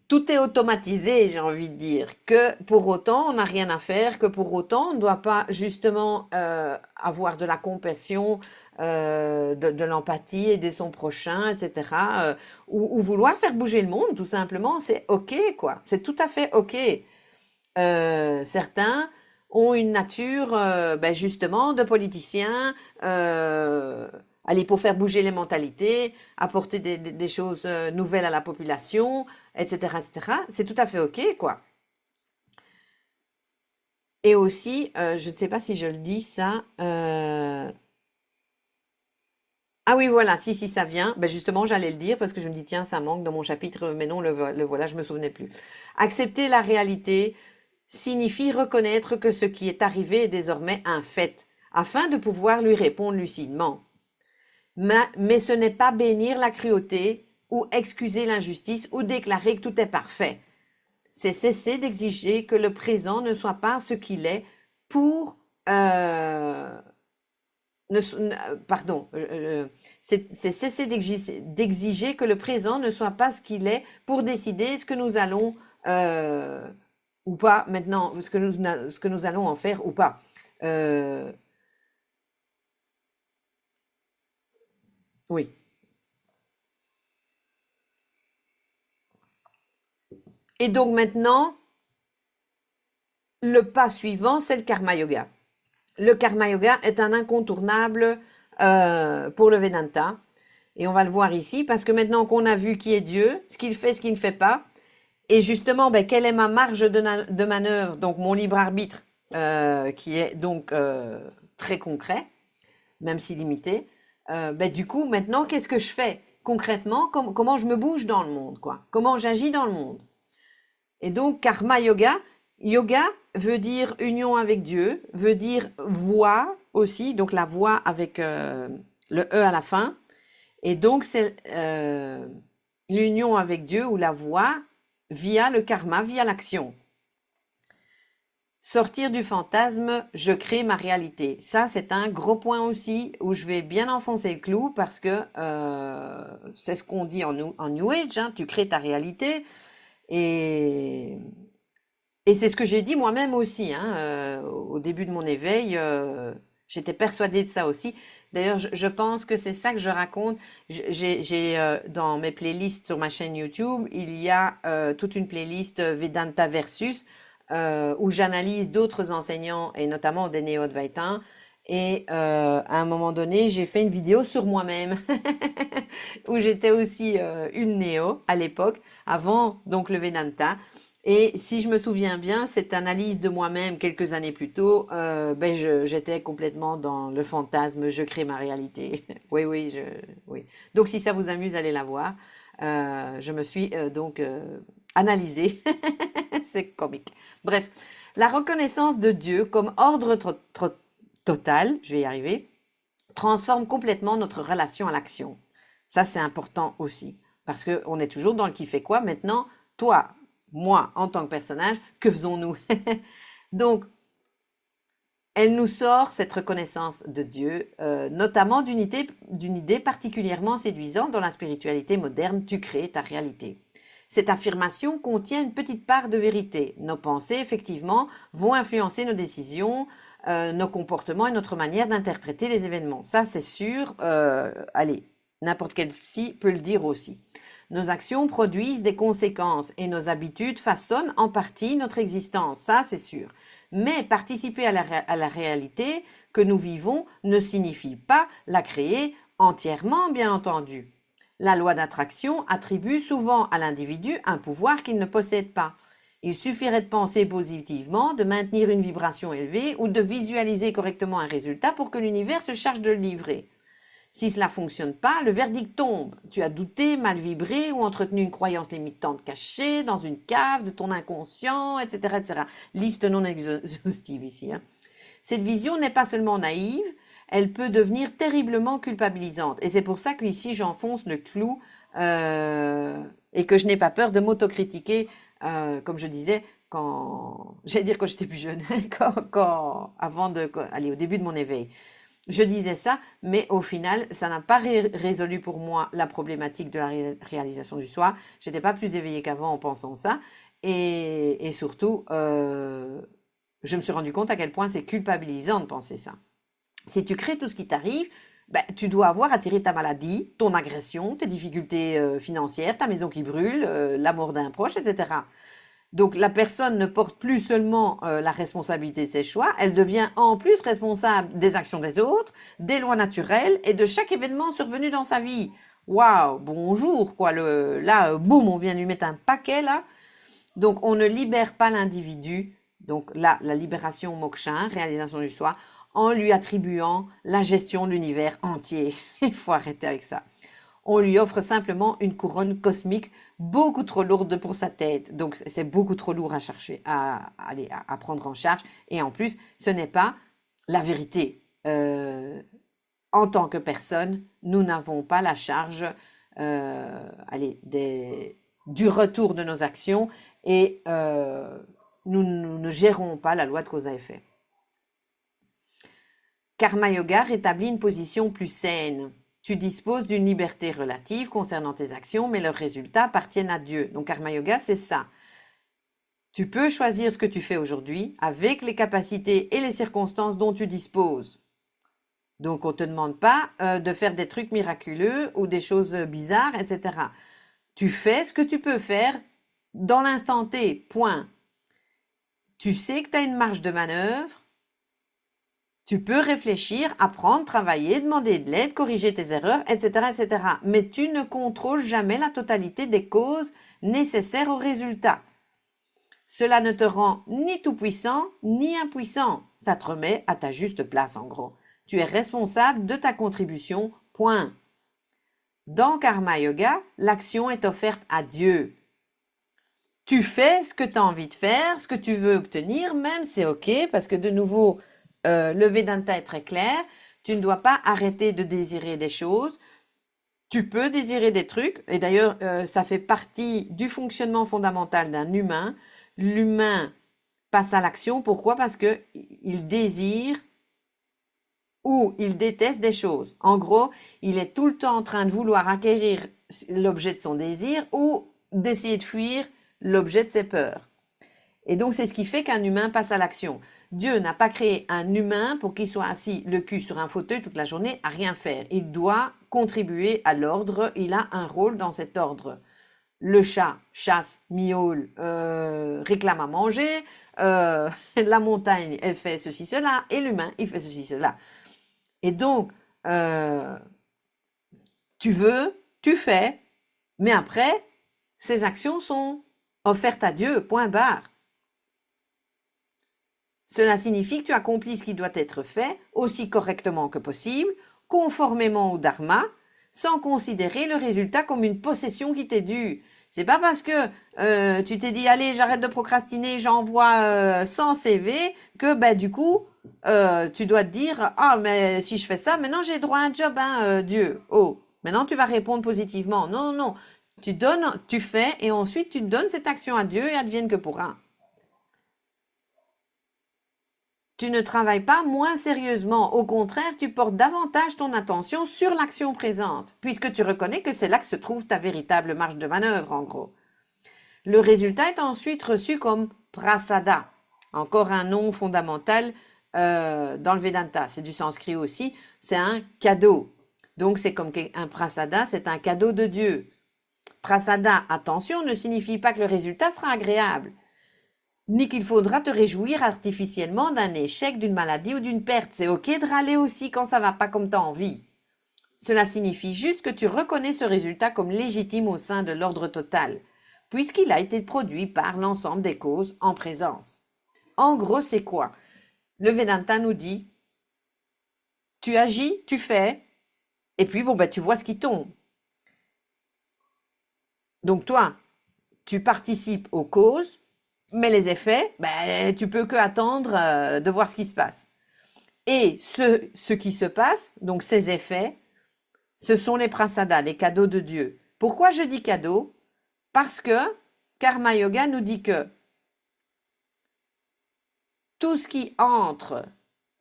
tout est automatisé, j'ai envie de dire, que pour autant, on n'a rien à faire, que pour autant, on ne doit pas justement avoir de la compassion, de l'empathie, aider son prochain, etc. Ou vouloir faire bouger le monde, tout simplement, c'est OK, quoi. C'est tout à fait OK. Certains ont une nature, ben justement, de politiciens, aller pour faire bouger les mentalités, apporter des choses nouvelles à la population, etc., etc. C'est tout à fait OK, quoi. Et aussi, je ne sais pas si je le dis ça. Ah oui, voilà, si ça vient. Ben justement, j'allais le dire parce que je me dis, tiens, ça manque dans mon chapitre, mais non, le voilà, je me souvenais plus. Accepter la réalité signifie reconnaître que ce qui est arrivé est désormais un fait, afin de pouvoir lui répondre lucidement. Mais ce n'est pas bénir la cruauté ou excuser l'injustice ou déclarer que tout est parfait. C'est cesser d'exiger que le présent ne soit pas ce qu'il est pour... pardon, c'est cesser d'exiger que le présent ne soit pas ce qu'il est pour décider ce que nous allons ou pas maintenant, ce que nous allons en faire ou pas. Oui. Et donc maintenant, le pas suivant, c'est le karma yoga. Le karma yoga est un incontournable pour le Vedanta. Et on va le voir ici, parce que maintenant qu'on a vu qui est Dieu, ce qu'il fait, ce qu'il ne fait pas, et justement, ben, quelle est ma marge de manœuvre, donc mon libre arbitre, qui est donc très concret, même si limité, ben, du coup, maintenant, qu'est-ce que je fais concrètement, comment je me bouge dans le monde, quoi, comment j'agis dans le monde. Et donc, karma yoga, yoga veut dire union avec Dieu, veut dire voie aussi, donc la voie avec le E à la fin. Et donc, c'est l'union avec Dieu ou la voie via le karma, via l'action. Sortir du fantasme, je crée ma réalité. Ça, c'est un gros point aussi où je vais bien enfoncer le clou parce que c'est ce qu'on dit en New Age, hein, tu crées ta réalité. Et, et c'est ce que j'ai dit moi-même aussi, hein, au début de mon éveil. J'étais persuadée de ça aussi. D'ailleurs, je pense que c'est ça que je raconte. Dans mes playlists sur ma chaîne YouTube, il y a toute une playlist Vedanta Versus où j'analyse d'autres enseignants et notamment des néo-advaitins. Et à un moment donné, j'ai fait une vidéo sur moi-même où j'étais aussi une néo à l'époque, avant donc le Vedanta. Et si je me souviens bien, cette analyse de moi-même quelques années plus tôt, ben j'étais complètement dans le fantasme, je crée ma réalité. Oui, oui, oui. Donc si ça vous amuse, allez la voir. Je me suis donc analysée. C'est comique. Bref, la reconnaissance de Dieu comme ordre total, je vais y arriver, transforme complètement notre relation à l'action. Ça, c'est important aussi, parce qu'on est toujours dans le qui fait quoi. Maintenant, toi, moi, en tant que personnage, que faisons-nous? Donc, elle nous sort cette reconnaissance de Dieu, notamment d'une idée particulièrement séduisante dans la spiritualité moderne, tu crées ta réalité. Cette affirmation contient une petite part de vérité. Nos pensées, effectivement, vont influencer nos décisions, nos comportements et notre manière d'interpréter les événements. Ça, c'est sûr. Allez, n'importe quel psy peut le dire aussi. Nos actions produisent des conséquences et nos habitudes façonnent en partie notre existence. Ça, c'est sûr. Mais participer à la réalité que nous vivons ne signifie pas la créer entièrement, bien entendu. La loi d'attraction attribue souvent à l'individu un pouvoir qu'il ne possède pas. Il suffirait de penser positivement, de maintenir une vibration élevée ou de visualiser correctement un résultat pour que l'univers se charge de le livrer. Si cela ne fonctionne pas, le verdict tombe. Tu as douté, mal vibré ou entretenu une croyance limitante cachée dans une cave de ton inconscient, etc. etc. Liste non exhaustive ici. Hein. Cette vision n'est pas seulement naïve, elle peut devenir terriblement culpabilisante. Et c'est pour ça qu'ici, j'enfonce le clou et que je n'ai pas peur de m'autocritiquer, comme je disais, j'allais dire quand j'étais plus jeune, avant aller au début de mon éveil. je disais ça, mais au final, ça n'a pas résolu pour moi la problématique de la réalisation du soi. J'étais pas plus éveillée qu'avant en pensant ça. Et surtout, je me suis rendu compte à quel point c'est culpabilisant de penser ça. Si tu crées tout ce qui t'arrive, ben, tu dois avoir attiré ta maladie, ton agression, tes difficultés financières, ta maison qui brûle, la mort d'un proche, etc. Donc la personne ne porte plus seulement la responsabilité de ses choix, elle devient en plus responsable des actions des autres, des lois naturelles et de chaque événement survenu dans sa vie. Waouh, bonjour, quoi. Là, boum, on vient lui mettre un paquet, là. Donc on ne libère pas l'individu, donc là, la libération moksha, réalisation du soi, en lui attribuant la gestion de l'univers entier. Il faut arrêter avec ça. On lui offre simplement une couronne cosmique beaucoup trop lourde pour sa tête. Donc c'est beaucoup trop lourd à chercher, à prendre en charge. Et en plus, ce n'est pas la vérité. En tant que personne, nous n'avons pas la charge du retour de nos actions et nous ne gérons pas la loi de cause à effet. Karma Yoga rétablit une position plus saine. Tu disposes d'une liberté relative concernant tes actions, mais leurs résultats appartiennent à Dieu. Donc Karma Yoga, c'est ça. Tu peux choisir ce que tu fais aujourd'hui avec les capacités et les circonstances dont tu disposes. Donc on ne te demande pas de faire des trucs miraculeux ou des choses bizarres, etc. Tu fais ce que tu peux faire dans l'instant T, point. Tu sais que tu as une marge de manœuvre. Tu peux réfléchir, apprendre, travailler, demander de l'aide, corriger tes erreurs, etc., etc. Mais tu ne contrôles jamais la totalité des causes nécessaires au résultat. Cela ne te rend ni tout puissant, ni impuissant. Ça te remet à ta juste place, en gros. Tu es responsable de ta contribution, point. Dans Karma Yoga, l'action est offerte à Dieu. Tu fais ce que tu as envie de faire, ce que tu veux obtenir, même c'est OK, parce que de nouveau, le Vedanta est très clair. Tu ne dois pas arrêter de désirer des choses. Tu peux désirer des trucs, et d'ailleurs, ça fait partie du fonctionnement fondamental d'un humain. L'humain passe à l'action. Pourquoi? Parce qu'il désire ou il déteste des choses. En gros, il est tout le temps en train de vouloir acquérir l'objet de son désir ou d'essayer de fuir l'objet de ses peurs. Et donc, c'est ce qui fait qu'un humain passe à l'action. Dieu n'a pas créé un humain pour qu'il soit assis le cul sur un fauteuil toute la journée à rien faire. Il doit contribuer à l'ordre, il a un rôle dans cet ordre. Le chat chasse, miaule, réclame à manger, la montagne, elle fait ceci, cela, et l'humain, il fait ceci, cela. Et donc, tu veux, tu fais, mais après, ces actions sont offertes à Dieu, point barre. Cela signifie que tu accomplis ce qui doit être fait aussi correctement que possible, conformément au dharma, sans considérer le résultat comme une possession qui t'est due. C'est pas parce que tu t'es dit allez j'arrête de procrastiner, j'envoie 100 CV que ben du coup tu dois te dire ah mais si je fais ça maintenant j'ai droit à un job hein Dieu. Oh maintenant tu vas répondre positivement. Non non non, tu donnes, tu fais et ensuite tu donnes cette action à Dieu et advienne que pourra. Tu ne travailles pas moins sérieusement, au contraire, tu portes davantage ton attention sur l'action présente, puisque tu reconnais que c'est là que se trouve ta véritable marge de manœuvre, en gros. Le résultat est ensuite reçu comme prasada, encore un nom fondamental dans le Vedanta, c'est du sanskrit aussi, c'est un cadeau. Donc c'est comme un prasada, c'est un cadeau de Dieu. Prasada, attention, ne signifie pas que le résultat sera agréable, ni qu'il faudra te réjouir artificiellement d'un échec, d'une maladie ou d'une perte. C'est ok de râler aussi quand ça va pas comme tu as envie. Cela signifie juste que tu reconnais ce résultat comme légitime au sein de l'ordre total, puisqu'il a été produit par l'ensemble des causes en présence. En gros, c'est quoi? Le Vedanta nous dit, tu agis, tu fais, et puis bon, ben, tu vois ce qui tombe. Donc toi, tu participes aux causes, mais les effets, ben, tu peux que attendre de voir ce qui se passe. Et ce qui se passe, donc ces effets, ce sont les prasadas, les cadeaux de Dieu. Pourquoi je dis cadeaux? Parce que Karma Yoga nous dit que tout ce qui entre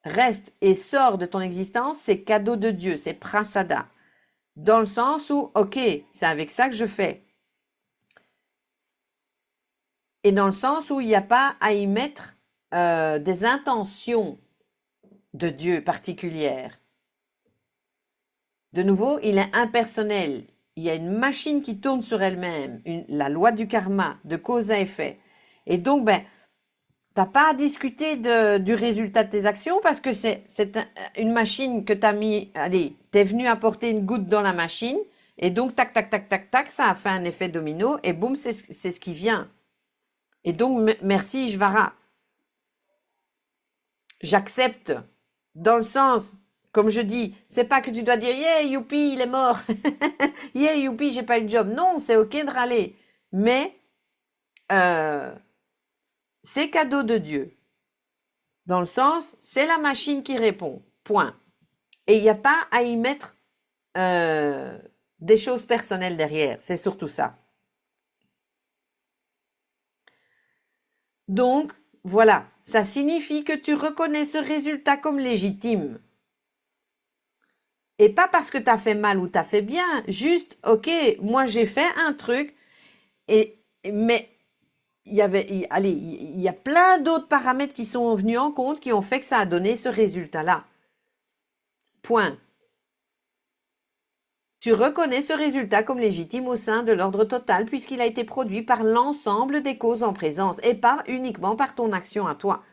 reste et sort de ton existence, c'est cadeau de Dieu, c'est prasada. Dans le sens où, ok, c'est avec ça que je fais. Et dans le sens où il n'y a pas à y mettre des intentions de Dieu particulières. De nouveau, il est impersonnel. Il y a une machine qui tourne sur elle-même, la loi du karma, de cause à effet. Et donc, ben, tu n'as pas à discuter du résultat de tes actions parce que c'est une machine que tu as mis, allez, tu es venu apporter une goutte dans la machine et donc, tac, tac, tac, tac, tac, ça a fait un effet domino et boum, c'est ce qui vient. Et donc, merci Ishvara. J'accepte dans le sens, comme je dis, c'est pas que tu dois dire yeah, youpi, il est mort. Yeah, youpi, j'ai pas eu de job. Non, c'est ok de râler. Mais c'est cadeau de Dieu. Dans le sens, c'est la machine qui répond. Point. Et il n'y a pas à y mettre des choses personnelles derrière. C'est surtout ça. Donc, voilà. Ça signifie que tu reconnais ce résultat comme légitime. Et pas parce que tu as fait mal ou tu as fait bien. Juste, ok, moi j'ai fait un truc, mais il y a plein d'autres paramètres qui sont venus en compte qui ont fait que ça a donné ce résultat-là. Point. Tu reconnais ce résultat comme légitime au sein de l'ordre total puisqu'il a été produit par l'ensemble des causes en présence et pas uniquement par ton action à toi.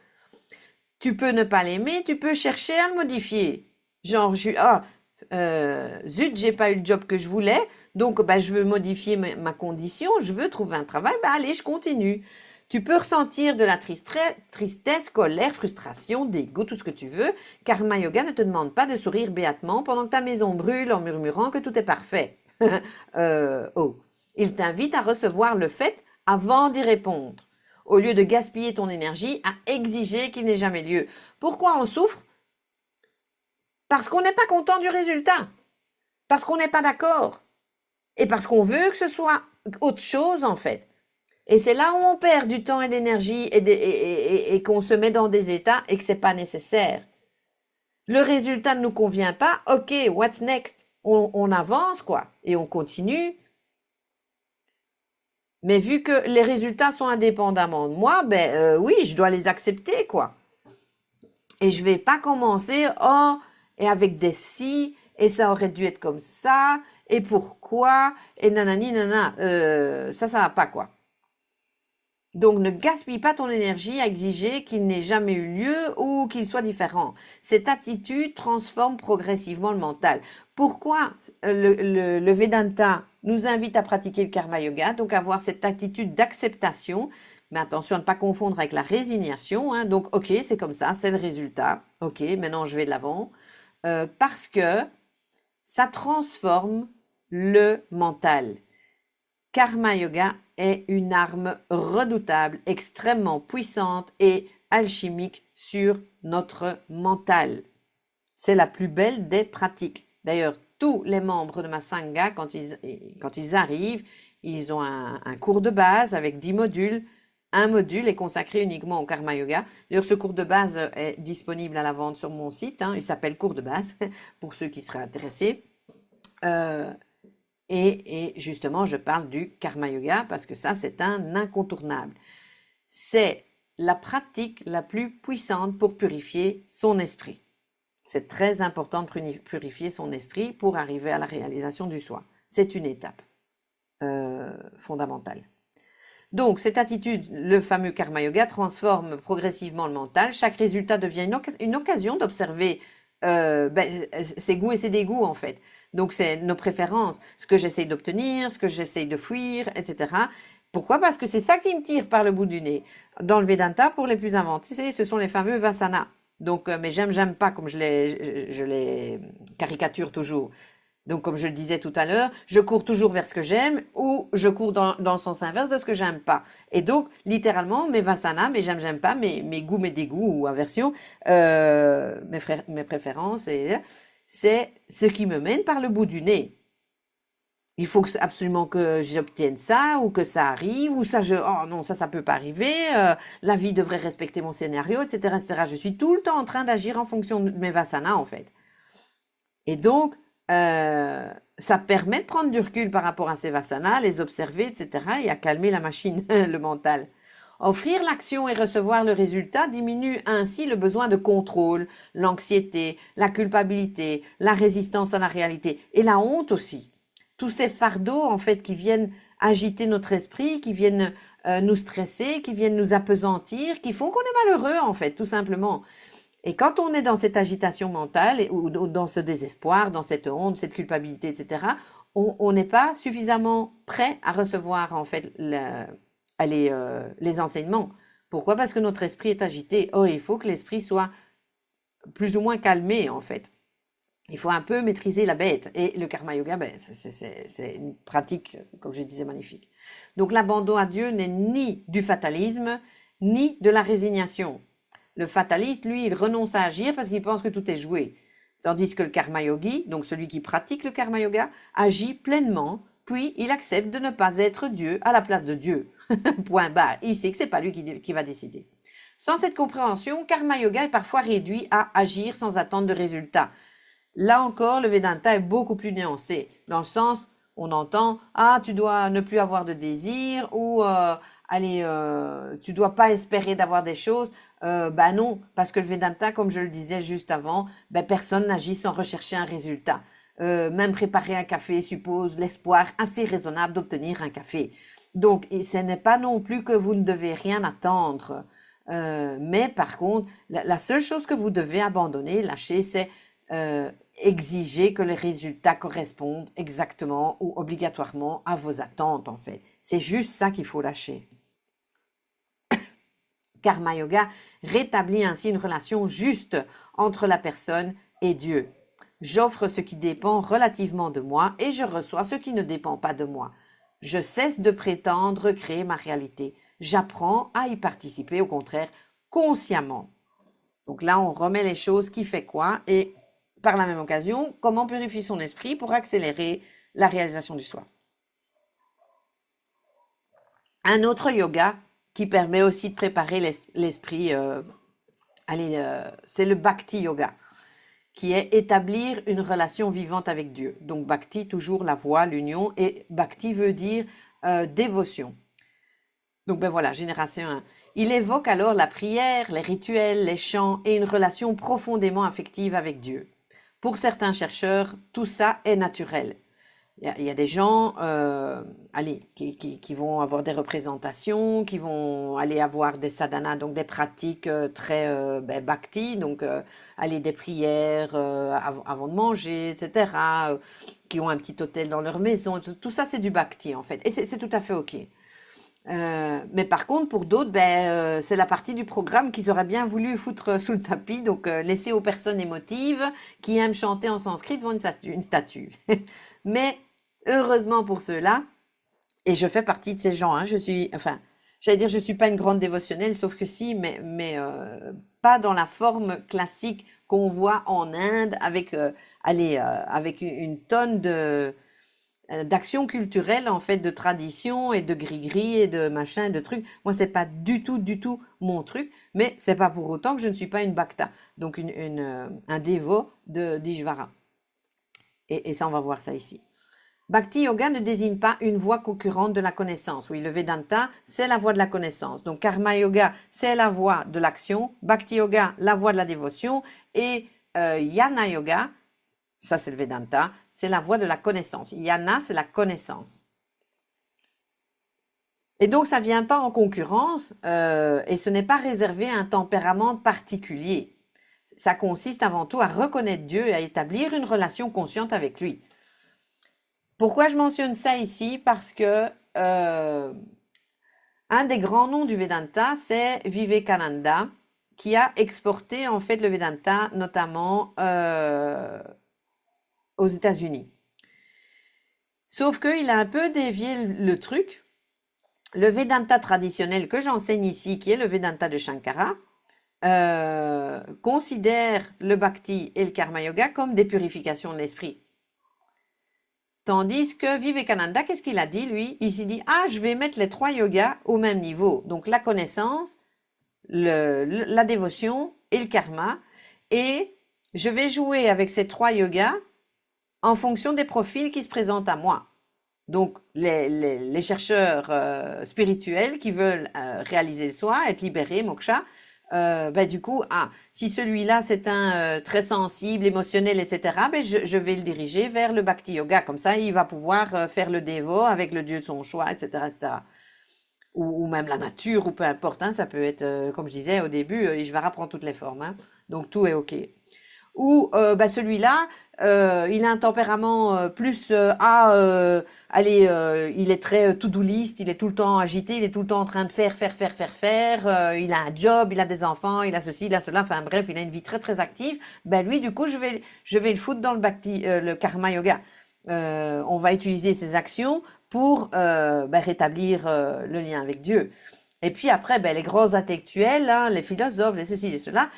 Tu peux ne pas l'aimer, tu peux chercher à le modifier. Genre, zut, j'ai pas eu le job que je voulais, donc bah, je veux modifier ma condition, je veux trouver un travail, bah allez, je continue. Tu peux ressentir de la tristesse, colère, frustration, dégoût, tout ce que tu veux. Karma Yoga ne te demande pas de sourire béatement pendant que ta maison brûle en murmurant que tout est parfait. Il t'invite à recevoir le fait avant d'y répondre, au lieu de gaspiller ton énergie à exiger qu'il n'ait jamais lieu. Pourquoi on souffre? Parce qu'on n'est pas content du résultat, parce qu'on n'est pas d'accord, et parce qu'on veut que ce soit autre chose en fait. Et c'est là où on perd du temps et d'énergie et qu'on se met dans des états et que c'est pas nécessaire. Le résultat ne nous convient pas, ok, what's next? On avance quoi, et on continue. Mais vu que les résultats sont indépendamment de moi, ben oui, je dois les accepter quoi. Et je vais pas commencer, oh, et avec des si, et ça aurait dû être comme ça, et pourquoi, et nanani nana, ça va pas quoi. Donc, ne gaspille pas ton énergie à exiger qu'il n'ait jamais eu lieu ou qu'il soit différent. Cette attitude transforme progressivement le mental. Pourquoi le Vedanta nous invite à pratiquer le Karma Yoga, donc avoir cette attitude d'acceptation, mais attention à ne pas confondre avec la résignation. Hein. Donc, ok, c'est comme ça, c'est le résultat. Ok, maintenant je vais de l'avant. Parce que ça transforme le mental. Karma Yoga est une arme redoutable, extrêmement puissante et alchimique sur notre mental. C'est la plus belle des pratiques. D'ailleurs, tous les membres de ma Sangha, quand ils arrivent, ils ont un cours de base avec 10 modules. Un module est consacré uniquement au Karma Yoga. D'ailleurs, ce cours de base est disponible à la vente sur mon site. Hein. Il s'appelle cours de base pour ceux qui seraient intéressés. Et justement, je parle du Karma Yoga parce que ça, c'est un incontournable. C'est la pratique la plus puissante pour purifier son esprit. C'est très important de purifier son esprit pour arriver à la réalisation du soi. C'est une étape fondamentale. Donc, cette attitude, le fameux Karma Yoga, transforme progressivement le mental. Chaque résultat devient une occasion d'observer ses goûts et ses dégoûts, en fait. Donc, c'est nos préférences, ce que j'essaye d'obtenir, ce que j'essaye de fuir, etc. Pourquoi? Parce que c'est ça qui me tire par le bout du nez. Dans le Vedanta, pour les plus avancés, ce sont les fameux Vasanas. Donc, mais j'aime pas, comme je les caricature toujours. Donc, comme je le disais tout à l'heure, je cours toujours vers ce que j'aime ou je cours dans le sens inverse de ce que j'aime pas. Et donc, littéralement, mes vasanas, mes j'aime pas, mes goûts, mes dégoûts ou aversions, mes préférences, c'est ce qui me mène par le bout du nez. il faut absolument que j'obtienne ça ou que ça arrive ou ça oh non ça peut pas arriver, la vie devrait respecter mon scénario, etc., etc. Je suis tout le temps en train d'agir en fonction de mes vasanas en fait. Et donc ça permet de prendre du recul par rapport à ces vasanas, les observer, etc., et à calmer la machine, le mental. Offrir l'action et recevoir le résultat diminue ainsi le besoin de contrôle, l'anxiété, la culpabilité, la résistance à la réalité et la honte aussi. Tous ces fardeaux en fait qui viennent agiter notre esprit, qui viennent nous stresser, qui viennent nous appesantir, qui font qu'on est malheureux en fait, tout simplement. Et quand on est dans cette agitation mentale ou dans ce désespoir, dans cette honte, cette culpabilité, etc., on n'est pas suffisamment prêt à recevoir en fait les enseignements. Pourquoi? Parce que notre esprit est agité. Or, il faut que l'esprit soit plus ou moins calmé en fait. Il faut un peu maîtriser la bête. Et le karma yoga, ben, c'est une pratique, comme je disais, magnifique. Donc l'abandon à Dieu n'est ni du fatalisme, ni de la résignation. Le fataliste, lui, il renonce à agir parce qu'il pense que tout est joué. Tandis que le karma yogi, donc celui qui pratique le karma yoga, agit pleinement, puis il accepte de ne pas être Dieu à la place de Dieu. Point barre. Il sait que c'est pas lui qui va décider. Sans cette compréhension, karma yoga est parfois réduit à agir sans attendre de résultat. Là encore, le Vedanta est beaucoup plus nuancé, dans le sens, on entend, ah, tu dois ne plus avoir de désir, ou, tu dois pas espérer d'avoir des choses. Ben non, parce que le Vedanta, comme je le disais juste avant, ben personne n'agit sans rechercher un résultat. Même préparer un café suppose l'espoir assez raisonnable d'obtenir un café. Donc, ce n'est pas non plus que vous ne devez rien attendre. Mais par contre, la seule chose que vous devez abandonner, lâcher, c'est exiger que les résultats correspondent exactement ou obligatoirement à vos attentes en fait. C'est juste ça qu'il faut lâcher. Karma Yoga rétablit ainsi une relation juste entre la personne et Dieu. J'offre ce qui dépend relativement de moi et je reçois ce qui ne dépend pas de moi. Je cesse de prétendre créer ma réalité. J'apprends à y participer, au contraire, consciemment. Donc là, on remet les choses, qui fait quoi, et par la même occasion, comment purifier son esprit pour accélérer la réalisation du soi. Un autre yoga qui permet aussi de préparer l'esprit, c'est le Bhakti Yoga, qui est établir une relation vivante avec Dieu. Donc Bhakti, toujours la voie, l'union, et Bhakti veut dire dévotion. Donc ben voilà, génération 1. Il évoque alors la prière, les rituels, les chants et une relation profondément affective avec Dieu. Pour certains chercheurs, tout ça est naturel. Il y a des gens qui vont avoir des représentations, qui vont aller avoir des sadhanas, donc des pratiques très bhakti, donc des prières avant de manger, etc., qui ont un petit hôtel dans leur maison. Tout ça, c'est du bhakti en fait. Et c'est tout à fait OK. Mais par contre, pour d'autres, c'est la partie du programme qu'ils auraient bien voulu foutre sous le tapis, donc laisser aux personnes émotives qui aiment chanter en sanskrit devant une statue. Mais heureusement pour ceux-là, et je fais partie de ces gens, hein, je suis pas une grande dévotionnelle, sauf que si, mais pas dans la forme classique qu'on voit en Inde avec une tonne d'actions culturelles en fait, de traditions et de gris-gris et de machin, de trucs. Moi, c'est pas du tout mon truc, mais c'est pas pour autant que je ne suis pas une bhakta, donc un dévot d'Ishvara. Et ça, on va voir ça ici. Bhakti Yoga ne désigne pas une voie concurrente de la connaissance. Oui, le Vedanta, c'est la voie de la connaissance. Donc, Karma Yoga, c'est la voie de l'action. Bhakti Yoga, la voie de la dévotion. Et Jnana Yoga, ça c'est le Vedanta, c'est la voie de la connaissance. Jnana, c'est la connaissance. Et donc, ça ne vient pas en concurrence et ce n'est pas réservé à un tempérament particulier. Ça consiste avant tout à reconnaître Dieu et à établir une relation consciente avec lui. Pourquoi je mentionne ça ici? Parce que un des grands noms du Vedanta, c'est Vivekananda, qui a exporté en fait le Vedanta, notamment aux États-Unis. Sauf qu'il a un peu dévié le truc. Le Vedanta traditionnel que j'enseigne ici, qui est le Vedanta de Shankara, considère le Bhakti et le Karma Yoga comme des purifications de l'esprit. Tandis que Vivekananda, qu'est-ce qu'il a dit, lui? Il s'est dit, ah, je vais mettre les 3 yogas au même niveau. Donc, la connaissance, la dévotion et le karma. Et je vais jouer avec ces 3 yogas en fonction des profils qui se présentent à moi. Donc, les chercheurs spirituels qui veulent réaliser le soi, être libérés, moksha, du coup, si celui-là c'est un très sensible, émotionnel, etc., je vais le diriger vers le bhakti yoga. Comme ça, il va pouvoir faire le dévo avec le dieu de son choix, etc., etc. Ou même la nature, ou peu importe. Hein, ça peut être, comme je disais au début, Ishvara prend toutes les formes. Hein, donc, tout est OK. Ou celui-là, il a un tempérament il est très to-do list, il est tout le temps agité, il est tout le temps en train de faire, il a un job, il a des enfants, il a ceci, il a cela, enfin bref, il a une vie très très active. Ben lui, du coup, je vais le foutre dans le karma yoga. On va utiliser ses actions pour rétablir le lien avec Dieu. Et puis après, les grands intellectuels, hein, les philosophes, les ceci, les cela,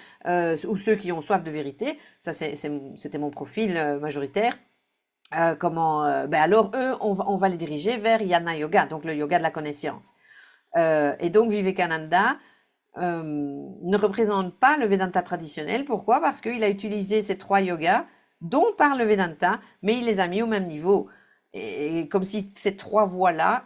ou ceux qui ont soif de vérité, ça c'était mon profil majoritaire. Alors eux, on va les diriger vers Jnana Yoga, donc le yoga de la connaissance. Et donc Vivekananda ne représente pas le Vedanta traditionnel. Pourquoi? Parce qu'il a utilisé ces 3 yogas dont parle le Vedanta, mais il les a mis au même niveau. Et comme si ces 3 voies-là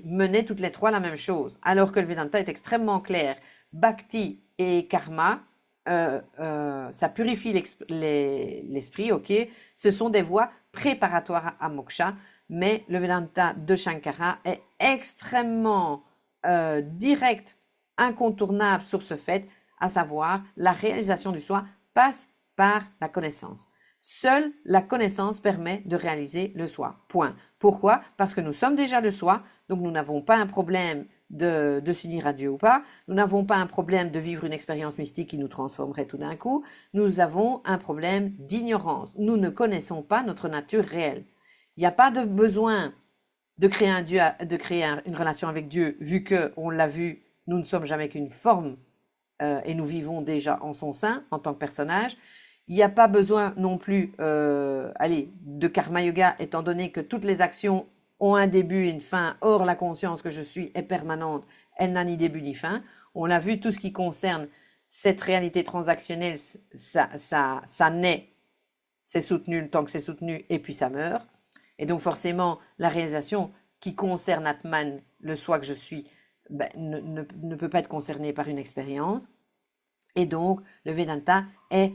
menaient toutes les 3 la même chose. Alors que le Vedanta est extrêmement clair. Bhakti et karma, ça purifie l'esprit, ok? Ce sont des voies préparatoires à moksha, mais le Vedanta de Shankara est extrêmement direct, incontournable sur ce fait, à savoir la réalisation du soi passe par la connaissance. Seule la connaissance permet de réaliser le soi. Point. Pourquoi? Parce que nous sommes déjà le soi, donc nous n'avons pas un problème de s'unir à Dieu ou pas. Nous n'avons pas un problème de vivre une expérience mystique qui nous transformerait tout d'un coup. Nous avons un problème d'ignorance. Nous ne connaissons pas notre nature réelle. Il n'y a pas de besoin de créer un Dieu, de créer une relation avec Dieu, vu que, on l'a vu, nous ne sommes jamais qu'une forme et nous vivons déjà en son sein en tant que personnage. Il n'y a pas besoin non plus de karma yoga, étant donné que toutes les actions ont un début et une fin. Or, la conscience que je suis est permanente, elle n'a ni début ni fin. On l'a vu, tout ce qui concerne cette réalité transactionnelle, ça naît, c'est soutenu le temps que c'est soutenu, et puis ça meurt. Et donc forcément, la réalisation qui concerne Atman, le soi que je suis, ne peut pas être concernée par une expérience. Et donc, le Vedanta est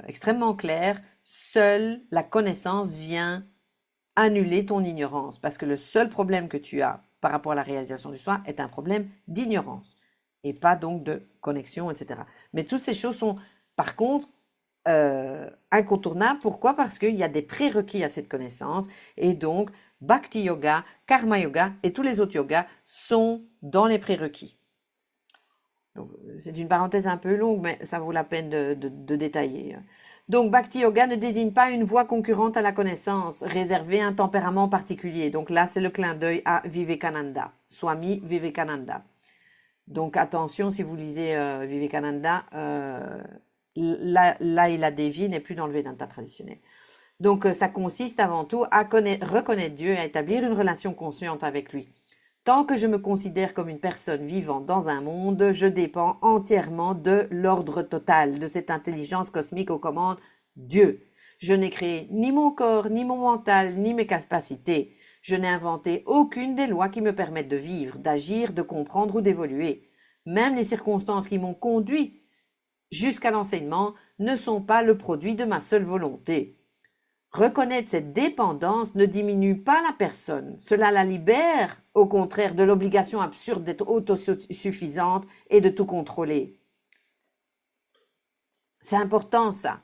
extrêmement clair. Seule la connaissance vient annuler ton ignorance, parce que le seul problème que tu as par rapport à la réalisation du soi est un problème d'ignorance, et pas donc de connexion, etc. Mais toutes ces choses sont, par contre, incontournables. Pourquoi? Parce qu'il y a des prérequis à cette connaissance, et donc Bhakti Yoga, Karma Yoga et tous les autres yogas sont dans les prérequis. C'est une parenthèse un peu longue, mais ça vaut la peine de détailler. Donc, Bhakti Yoga ne désigne pas une voie concurrente à la connaissance, réservée à un tempérament particulier. Donc là, c'est le clin d'œil à Vivekananda, Swami Vivekananda. Donc, attention, si vous lisez Vivekananda, là, il a dévié, n'est plus dans le Vedanta traditionnel. Donc, ça consiste avant tout à reconnaître Dieu et à établir une relation consciente avec lui. Tant que je me considère comme une personne vivant dans un monde, je dépends entièrement de l'ordre total, de cette intelligence cosmique aux commandes, Dieu. Je n'ai créé ni mon corps, ni mon mental, ni mes capacités. Je n'ai inventé aucune des lois qui me permettent de vivre, d'agir, de comprendre ou d'évoluer. Même les circonstances qui m'ont conduit jusqu'à l'enseignement ne sont pas le produit de ma seule volonté. Reconnaître cette dépendance ne diminue pas la personne, cela la libère, au contraire, de l'obligation absurde d'être autosuffisante et de tout contrôler. C'est important ça.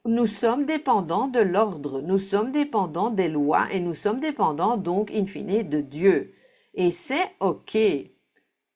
Nous sommes dépendants de l'ordre, nous sommes dépendants des lois et nous sommes dépendants donc, in fine, de Dieu. Et c'est OK.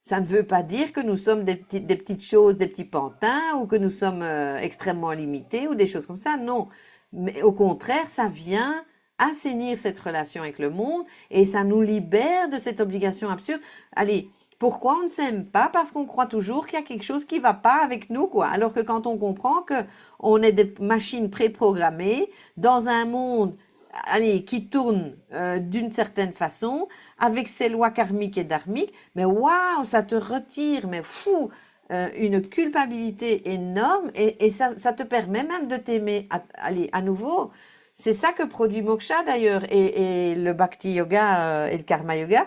Ça ne veut pas dire que nous sommes des petites choses, des petits pantins ou que nous sommes extrêmement limités ou des choses comme ça, non. Mais au contraire, ça vient assainir cette relation avec le monde et ça nous libère de cette obligation absurde. Allez, Pourquoi on ne s'aime pas? Parce qu'on croit toujours qu'il y a quelque chose qui va pas avec nous, quoi. Alors que quand on comprend que on est des machines préprogrammées dans un monde, allez, qui tourne d'une certaine façon, avec ses lois karmiques et dharmiques, mais waouh, ça te retire, mais fou, une culpabilité énorme et ça te permet même de t'aimer, allez, à nouveau. C'est ça que produit Moksha d'ailleurs et le Bhakti Yoga et le Karma Yoga,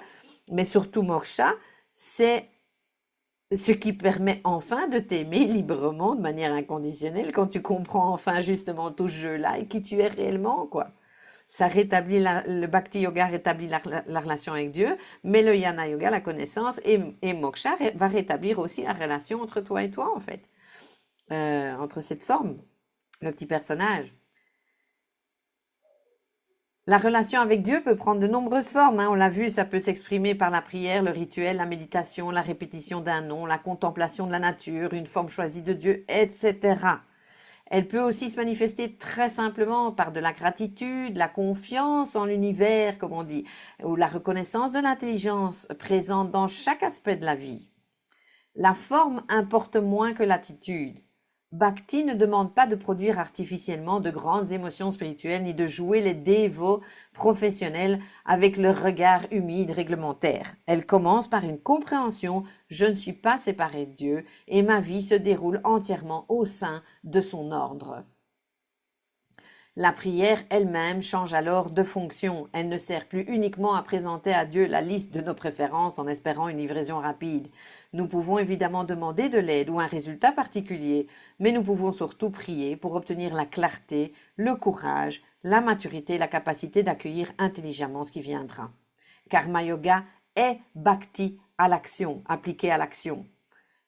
mais surtout Moksha, c'est ce qui permet enfin de t'aimer librement, de manière inconditionnelle, quand tu comprends enfin justement tout ce jeu-là et qui tu es réellement, quoi. Ça rétablit le Bhakti Yoga rétablit la relation avec Dieu, mais le Jnana Yoga, la connaissance, et Moksha va rétablir aussi la relation entre toi et toi, en fait, entre cette forme, le petit personnage. La relation avec Dieu peut prendre de nombreuses formes, hein. On l'a vu, ça peut s'exprimer par la prière, le rituel, la méditation, la répétition d'un nom, la contemplation de la nature, une forme choisie de Dieu, etc. Elle peut aussi se manifester très simplement par de la gratitude, la confiance en l'univers, comme on dit, ou la reconnaissance de l'intelligence présente dans chaque aspect de la vie. La forme importe moins que l'attitude. Bhakti ne demande pas de produire artificiellement de grandes émotions spirituelles ni de jouer les dévots professionnels avec leur regard humide réglementaire. Elle commence par une compréhension, je ne suis pas séparée de Dieu et ma vie se déroule entièrement au sein de son ordre. La prière elle-même change alors de fonction. Elle ne sert plus uniquement à présenter à Dieu la liste de nos préférences en espérant une livraison rapide. Nous pouvons évidemment demander de l'aide ou un résultat particulier, mais nous pouvons surtout prier pour obtenir la clarté, le courage, la maturité, la capacité d'accueillir intelligemment ce qui viendra. Karma Yoga est bhakti à l'action, appliqué à l'action.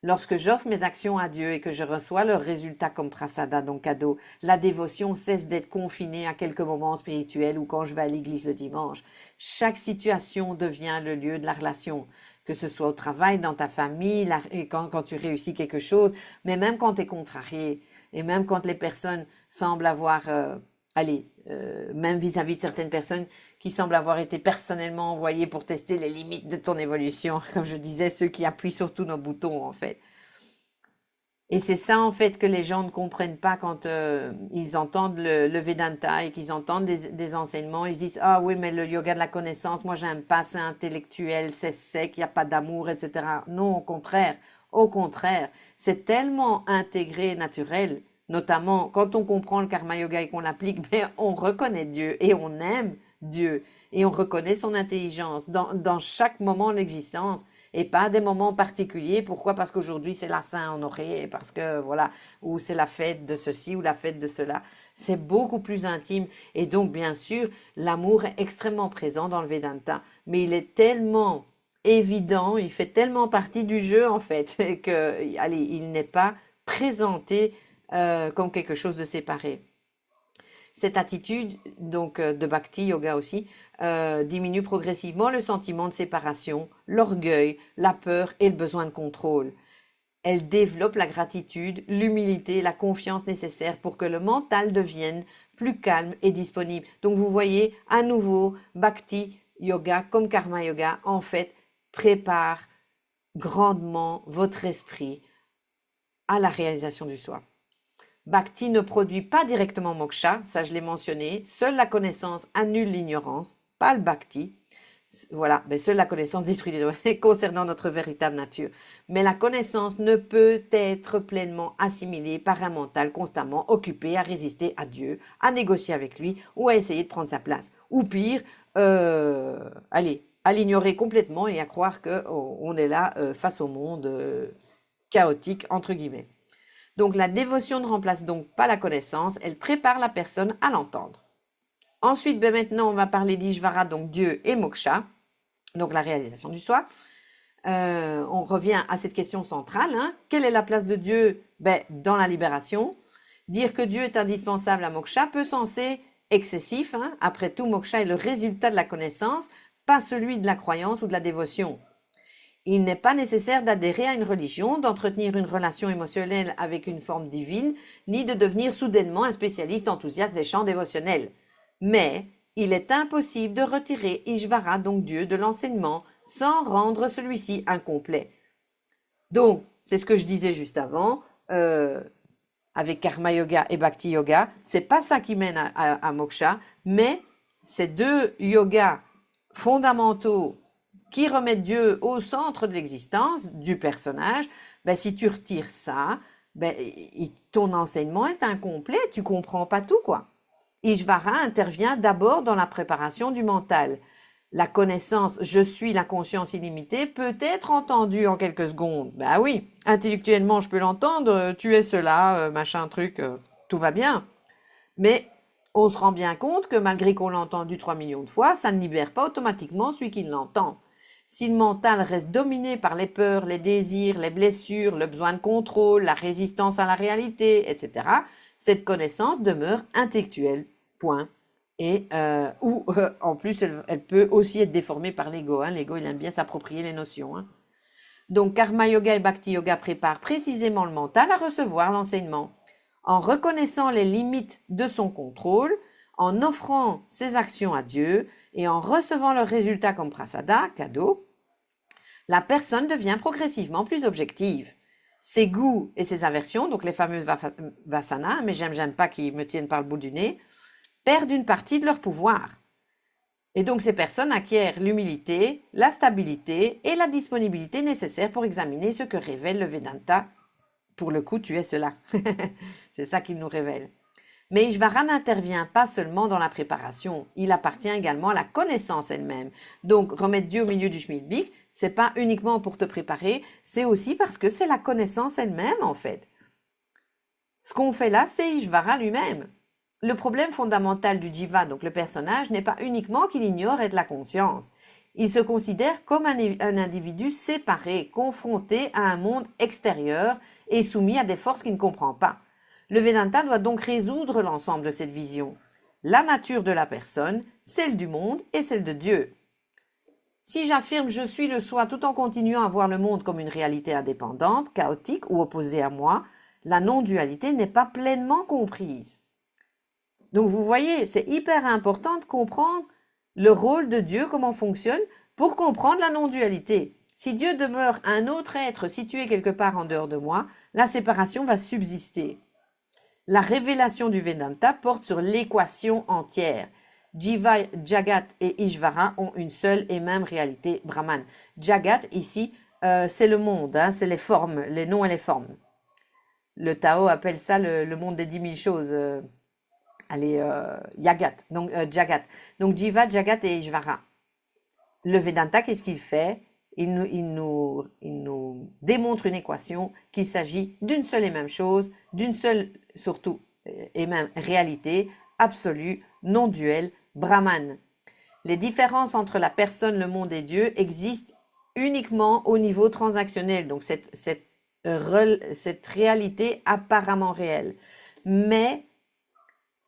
Lorsque j'offre mes actions à Dieu et que je reçois leur résultat comme prasada, donc cadeau, la dévotion cesse d'être confinée à quelques moments spirituels ou quand je vais à l'église le dimanche. Chaque situation devient le lieu de la relation, que ce soit au travail, dans ta famille, quand tu réussis quelque chose, mais même quand tu es contrarié et même quand les personnes semblent avoir, même vis-à-vis de certaines personnes qui semblent avoir été personnellement envoyés pour tester les limites de ton évolution, comme je disais, ceux qui appuient sur tous nos boutons en fait. Et c'est ça en fait que les gens ne comprennent pas quand ils entendent le Vedanta et qu'ils entendent des enseignements, ils se disent ah oui mais le yoga de la connaissance, moi j'aime pas, c'est intellectuel, c'est sec, il n'y a pas d'amour, etc. Non, au contraire, c'est tellement intégré, naturel. Notamment, quand on comprend le karma yoga et qu'on l'applique, ben, on reconnaît Dieu et on aime Dieu et on reconnaît son intelligence dans chaque moment de l'existence et pas des moments particuliers. Pourquoi? Parce qu'aujourd'hui c'est la Saint-Honoré, parce que voilà, ou c'est la fête de ceci ou la fête de cela. C'est beaucoup plus intime et donc bien sûr l'amour est extrêmement présent dans le Vedanta, mais il est tellement évident, il fait tellement partie du jeu en fait que allez, il n'est pas présenté comme quelque chose de séparé. Cette attitude, donc de Bhakti Yoga aussi, diminue progressivement le sentiment de séparation, l'orgueil, la peur et le besoin de contrôle. Elle développe la gratitude, l'humilité, la confiance nécessaire pour que le mental devienne plus calme et disponible. Donc vous voyez, à nouveau, Bhakti Yoga comme Karma Yoga, en fait, prépare grandement votre esprit à la réalisation du soi. Bhakti ne produit pas directement moksha, ça je l'ai mentionné. Seule la connaissance annule l'ignorance, pas le bhakti. Voilà, mais seule la connaissance détruit les domaines concernant notre véritable nature. Mais la connaissance ne peut être pleinement assimilée par un mental constamment occupé à résister à Dieu, à négocier avec lui ou à essayer de prendre sa place. Ou pire, à l'ignorer complètement et à croire qu'on est là face au monde chaotique, entre guillemets. Donc la dévotion ne remplace donc pas la connaissance, elle prépare la personne à l'entendre. Ensuite, maintenant, on va parler d'Ishvara, donc Dieu et Moksha, donc la réalisation du soi. On revient à cette question centrale. Hein. Quelle est la place de Dieu dans la libération? Dire que Dieu est indispensable à Moksha peut sembler excessif. Hein. Après tout, Moksha est le résultat de la connaissance, pas celui de la croyance ou de la dévotion. Il n'est pas nécessaire d'adhérer à une religion, d'entretenir une relation émotionnelle avec une forme divine, ni de devenir soudainement un spécialiste enthousiaste des chants dévotionnels. Mais Il est impossible de retirer Ishvara, donc Dieu, de l'enseignement sans rendre celui-ci incomplet. Donc, c'est ce que je disais juste avant, avec Karma Yoga et Bhakti Yoga, c'est pas ça qui mène à moksha, mais ces deux yogas fondamentaux qui remettent Dieu au centre de l'existence du personnage, ben, si tu retires ça, ben, ton enseignement est incomplet, tu comprends pas tout, quoi. Ishvara intervient d'abord dans la préparation du mental. La connaissance je suis la conscience illimitée peut être entendue en quelques secondes. Ben oui, intellectuellement je peux l'entendre, tu es cela, machin truc, tout va bien. Mais on se rend bien compte que malgré qu'on l'a entendu 3 millions de fois, ça ne libère pas automatiquement celui qui l'entend. Si le mental reste dominé par les peurs, les désirs, les blessures, le besoin de contrôle, la résistance à la réalité, etc., cette connaissance demeure intellectuelle. Point. Et en plus, elle peut aussi être déformée par l'ego. Hein. L'ego, il aime bien s'approprier les notions. Hein. Donc, Karma Yoga et Bhakti Yoga préparent précisément le mental à recevoir l'enseignement. En reconnaissant les limites de son contrôle, en offrant ses actions à Dieu et en recevant leurs résultats comme prasada, cadeau, la personne devient progressivement plus objective. Ses goûts et ses aversions, donc les fameuses vasanas, mais j'aime pas qu'ils me tiennent par le bout du nez, perdent une partie de leur pouvoir. Et donc ces personnes acquièrent l'humilité, la stabilité et la disponibilité nécessaires pour examiner ce que révèle le Vedanta. Pour le coup, tu es cela. C'est ça qu'il nous révèle. Mais Ishvara n'intervient pas seulement dans la préparation, il appartient également à la connaissance elle-même. Donc remettre Dieu au milieu du schmilblick, c'est pas uniquement pour te préparer, c'est aussi parce que c'est la connaissance elle-même en fait. Ce qu'on fait là, c'est Ishvara lui-même. Le problème fondamental du jiva, donc le personnage, n'est pas uniquement qu'il ignore être la conscience. Il se considère comme un individu séparé, confronté à un monde extérieur et soumis à des forces qu'il ne comprend pas. Le Vedanta doit donc résoudre l'ensemble de cette vision. La nature de la personne, celle du monde et celle de Dieu. Si j'affirme je suis le soi tout en continuant à voir le monde comme une réalité indépendante, chaotique ou opposée à moi, la non-dualité n'est pas pleinement comprise. Donc vous voyez, c'est hyper important de comprendre le rôle de Dieu, comment fonctionne, pour comprendre la non-dualité. Si Dieu demeure un autre être situé quelque part en dehors de moi, la séparation va subsister. La révélation du Vedanta porte sur l'équation entière. Jiva, Jagat et Ishvara ont une seule et même réalité Brahman. Jagat, ici, c'est le monde, hein, c'est les formes, les noms et les formes. Le Tao appelle ça le monde des 10 000 choses. Yagat, donc Jagat. Donc Jiva, Jagat et Ishvara. Le Vedanta, qu'est-ce qu'il fait? Il nous démontre une équation qu'il s'agit d'une seule et même chose, d'une seule, surtout, et même réalité, absolue, non duelle, Brahman. Les différences entre la personne, le monde et Dieu existent uniquement au niveau transactionnel, donc cette réalité apparemment réelle. Mais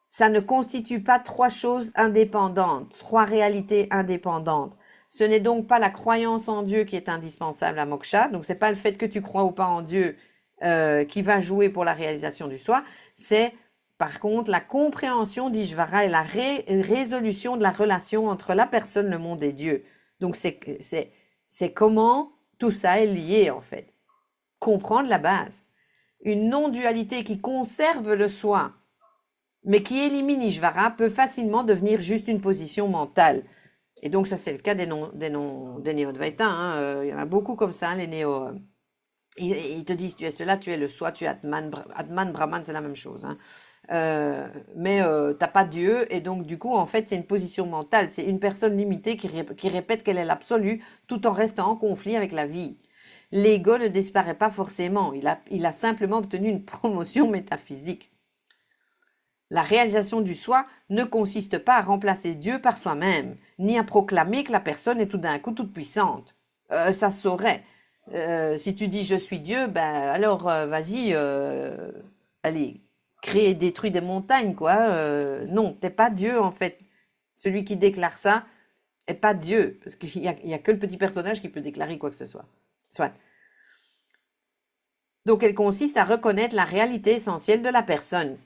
ça ne constitue pas trois choses indépendantes, trois réalités indépendantes. Ce n'est donc pas la croyance en Dieu qui est indispensable à moksha. Donc, c'est pas le fait que tu crois ou pas en Dieu qui va jouer pour la réalisation du soi. C'est, par contre, la compréhension d'Ishvara et la résolution de la relation entre la personne, le monde et Dieu. Donc, c'est comment tout ça est lié, en fait. Comprendre la base. Une non-dualité qui conserve le soi, mais qui élimine Ishvara, peut facilement devenir juste une position mentale. Et donc, ça, c'est le cas des néo-dvaita. Hein. Il y en a beaucoup comme ça, les néo. Ils te disent, tu es cela, tu es le soi, tu es Atman. Atman, Brahman, c'est la même chose. Hein. Mais t'as pas Dieu, et donc, du coup, en fait, c'est une position mentale. C'est une personne limitée qui répète qu'elle est l'absolu, tout en restant en conflit avec la vie. L'ego ne disparaît pas forcément. Il a simplement obtenu une promotion métaphysique. La réalisation du soi ne consiste pas à remplacer Dieu par soi-même, ni à proclamer que la personne est tout d'un coup toute puissante. Ça se saurait. Si tu dis je suis Dieu, ben alors vas-y, allez, crée et détruis des montagnes, quoi. Non, t'es pas Dieu en fait. Celui qui déclare ça est pas Dieu, parce qu'il y a que le petit personnage qui peut déclarer quoi que ce soit. Soit. Donc elle consiste à reconnaître la réalité essentielle de la personne,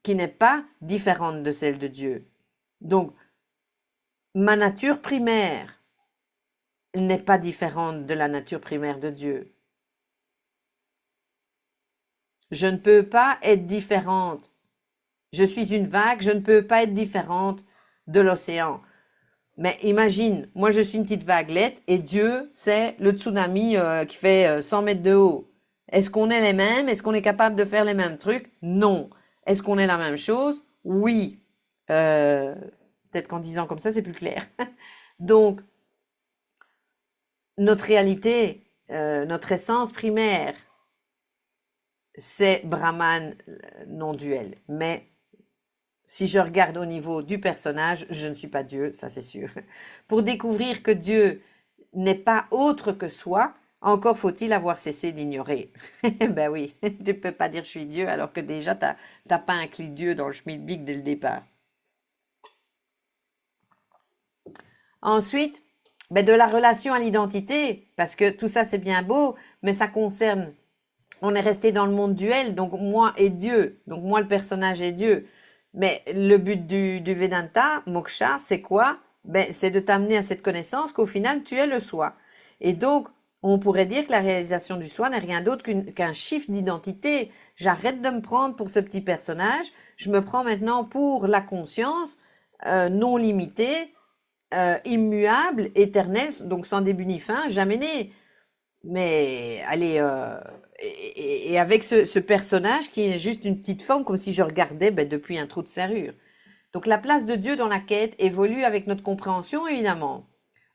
qui n'est pas différente de celle de Dieu. Donc, ma nature primaire n'est pas différente de la nature primaire de Dieu. Je ne peux pas être différente. Je suis une vague, je ne peux pas être différente de l'océan. Mais imagine, moi je suis une petite vaguelette et Dieu, c'est le tsunami qui fait 100 mètres de haut. Est-ce qu'on est les mêmes? Est-ce qu'on est capable de faire les mêmes trucs? Non. Est-ce qu'on est la même chose? Oui. Euh, Peut-être qu'en disant comme ça, c'est plus clair. Donc, notre réalité, notre essence primaire, c'est Brahman non duel. Mais si je regarde au niveau du personnage, je ne suis pas Dieu, ça c'est sûr. Pour découvrir que Dieu n'est pas autre que soi, encore faut-il avoir cessé d'ignorer. Ben oui, tu ne peux pas dire je suis Dieu alors que déjà tu n'as pas inclus Dieu dans le schmilblick dès le départ. Ensuite, ben de la relation à l'identité, parce que tout ça c'est bien beau, mais ça concerne, on est resté dans le monde duel, donc moi et Dieu, donc moi le personnage est Dieu. Mais le but du Vedanta, moksha, c'est quoi? Ben, c'est de t'amener à cette connaissance qu'au final tu es le soi. Et donc, on pourrait dire que la réalisation du soi n'est rien d'autre qu'un shift d'identité. J'arrête de me prendre pour ce petit personnage, je me prends maintenant pour la conscience non limitée, immuable, éternelle, donc sans début ni fin, jamais né. Mais allez, et avec ce personnage qui est juste une petite forme, comme si je regardais ben, depuis un trou de serrure. Donc la place de Dieu dans la quête évolue avec notre compréhension, évidemment.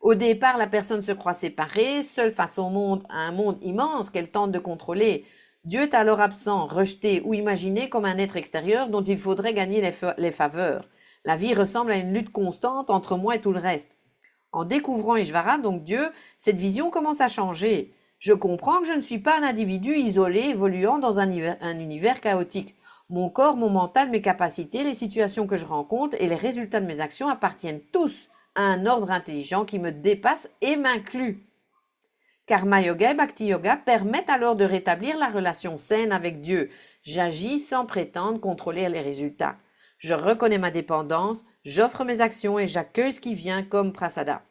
Au départ, la personne se croit séparée, seule face au monde, à un monde immense qu'elle tente de contrôler. Dieu est alors absent, rejeté ou imaginé comme un être extérieur dont il faudrait gagner les faveurs. La vie ressemble à une lutte constante entre moi et tout le reste. En découvrant Ishvara, donc Dieu, cette vision commence à changer. Je comprends que je ne suis pas un individu isolé évoluant dans un univers chaotique. Mon corps, mon mental, mes capacités, les situations que je rencontre et les résultats de mes actions appartiennent tous à un ordre intelligent qui me dépasse et m'inclut. Karma Yoga et Bhakti Yoga permettent alors de rétablir la relation saine avec Dieu. J'agis sans prétendre contrôler les résultats. Je reconnais ma dépendance, j'offre mes actions et j'accueille ce qui vient comme prasada.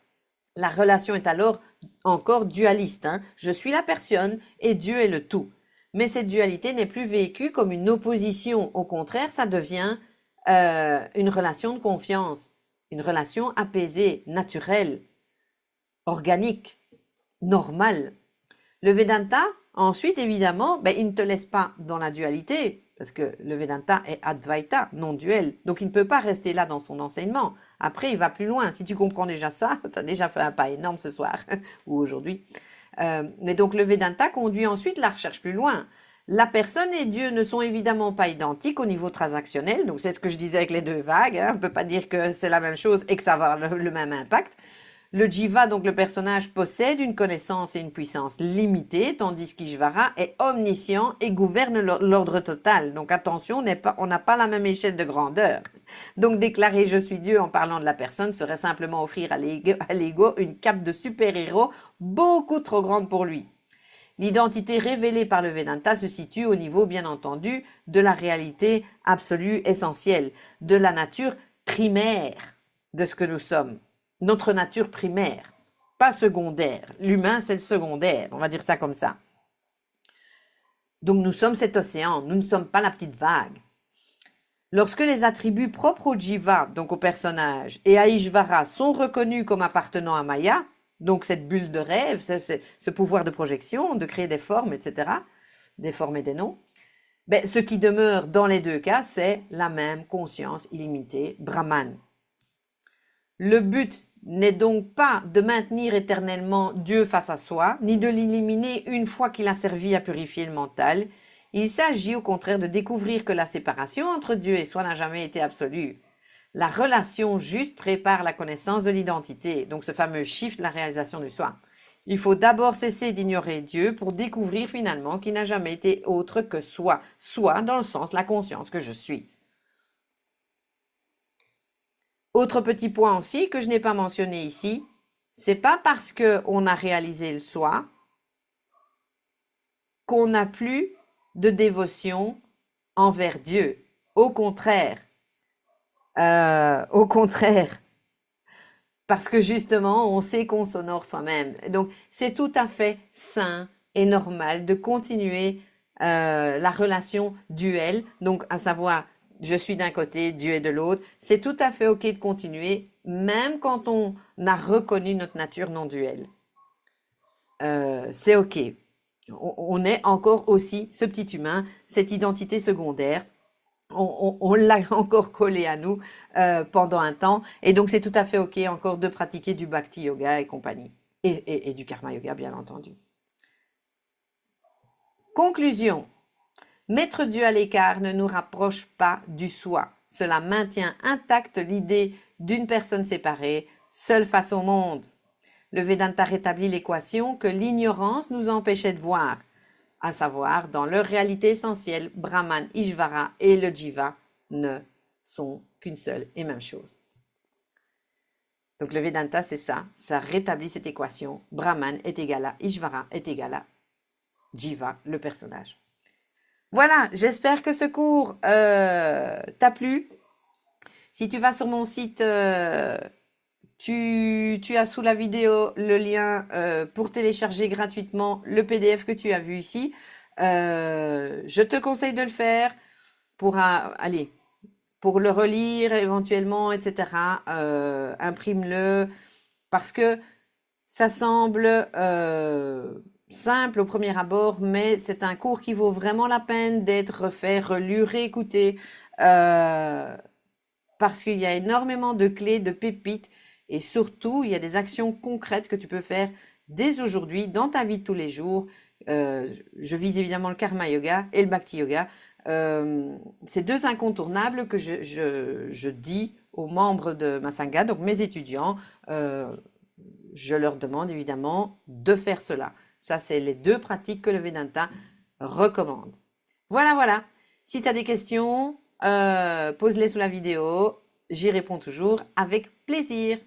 La relation est alors encore dualiste. Je suis la personne et Dieu est le tout. Mais cette dualité n'est plus vécue comme une opposition. Au contraire, ça devient une relation de confiance, une relation apaisée, naturelle, organique, normale. Le Vedanta, ensuite, évidemment, ben, il ne te laisse pas dans la dualité, parce que le Vedanta est Advaita, non duel. Donc, il ne peut pas rester là dans son enseignement. Après, il va plus loin. Si tu comprends déjà ça, tu as déjà fait un pas énorme ce soir ou aujourd'hui. Mais donc, le Vedanta conduit ensuite la recherche plus loin. La personne et Dieu ne sont évidemment pas identiques au niveau transactionnel. Donc, c'est ce que je disais avec les deux vagues. On ne peut pas dire que c'est la même chose et que ça va avoir le même impact. Le jiva, donc le personnage, possède une connaissance et une puissance limitée, tandis qu'Ishvara est omniscient et gouverne l'ordre total. Donc attention, on n'a pas la même échelle de grandeur. Donc déclarer je suis Dieu en parlant de la personne serait simplement offrir à l'ego une cape de super-héros beaucoup trop grande pour lui. L'identité révélée par le Vedanta se situe au niveau, bien entendu, de la réalité absolue, essentielle, de la nature primaire de ce que nous sommes. Notre nature primaire, pas secondaire. L'humain, c'est le secondaire, on va dire ça comme ça. Donc nous sommes cet océan, nous ne sommes pas la petite vague. Lorsque les attributs propres au jiva, donc au personnage, et à Ishvara sont reconnus comme appartenant à Maya, donc cette bulle de rêve, ce pouvoir de projection, de créer des formes, etc., des formes et des noms, ben, ce qui demeure dans les deux cas, c'est la même conscience illimitée, Brahman. Le but n'est donc pas de maintenir éternellement Dieu face à soi, ni de l'éliminer une fois qu'il a servi à purifier le mental. Il s'agit au contraire de découvrir que la séparation entre Dieu et soi n'a jamais été absolue. La relation juste prépare la connaissance de l'identité, donc ce fameux shift, la réalisation du soi. Il faut d'abord cesser d'ignorer Dieu pour découvrir finalement qu'il n'a jamais été autre que soi, soi dans le sens la conscience que je suis. Autre petit point aussi que je n'ai pas mentionné ici, c'est pas parce qu'on a réalisé le soi qu'on n'a plus de dévotion envers Dieu. Au contraire, Au contraire, parce que justement, on sait qu'on s'honore soi-même. Donc, c'est tout à fait sain et normal de continuer la relation duel, donc à savoir, je suis d'un côté, Dieu est de l'autre. C'est tout à fait OK de continuer, même quand on a reconnu notre nature non duel. C'est OK. On est encore aussi ce petit humain, cette identité secondaire. On l'a encore collé à nous pendant un temps. Et donc, c'est tout à fait OK encore de pratiquer du bhakti yoga et compagnie. Et du karma yoga, bien entendu. Conclusion. Mettre Dieu à l'écart ne nous rapproche pas du soi. Cela maintient intacte l'idée d'une personne séparée, seule face au monde. Le Vedanta rétablit l'équation que l'ignorance nous empêchait de voir, à savoir, dans leur réalité essentielle, Brahman, Ishvara et le Jiva ne sont qu'une seule et même chose. Donc le Vedanta, c'est ça, ça rétablit cette équation. Brahman est égal à Ishvara est égal à Jiva, le personnage. Voilà, j'espère que ce cours t'a plu. Si tu vas sur mon site, tu as sous la vidéo le lien pour télécharger gratuitement le PDF que tu as vu ici. Je te conseille de le faire pour, allez, pour le relire éventuellement, etc. Imprime-le parce que ça semble simple au premier abord, mais c'est un cours qui vaut vraiment la peine d'être refait, relu, réécouté, parce qu'il y a énormément de clés, de pépites, et surtout, il y a des actions concrètes que tu peux faire dès aujourd'hui dans ta vie de tous les jours. Je vise évidemment le karma yoga et le bhakti yoga. C'est deux incontournables que je dis aux membres de ma sangha, donc mes étudiants. Je leur demande évidemment de faire cela. Ça, c'est les deux pratiques que le Vedanta recommande. Voilà, voilà. Si tu as des questions, pose-les sous la vidéo. J'y réponds toujours avec plaisir.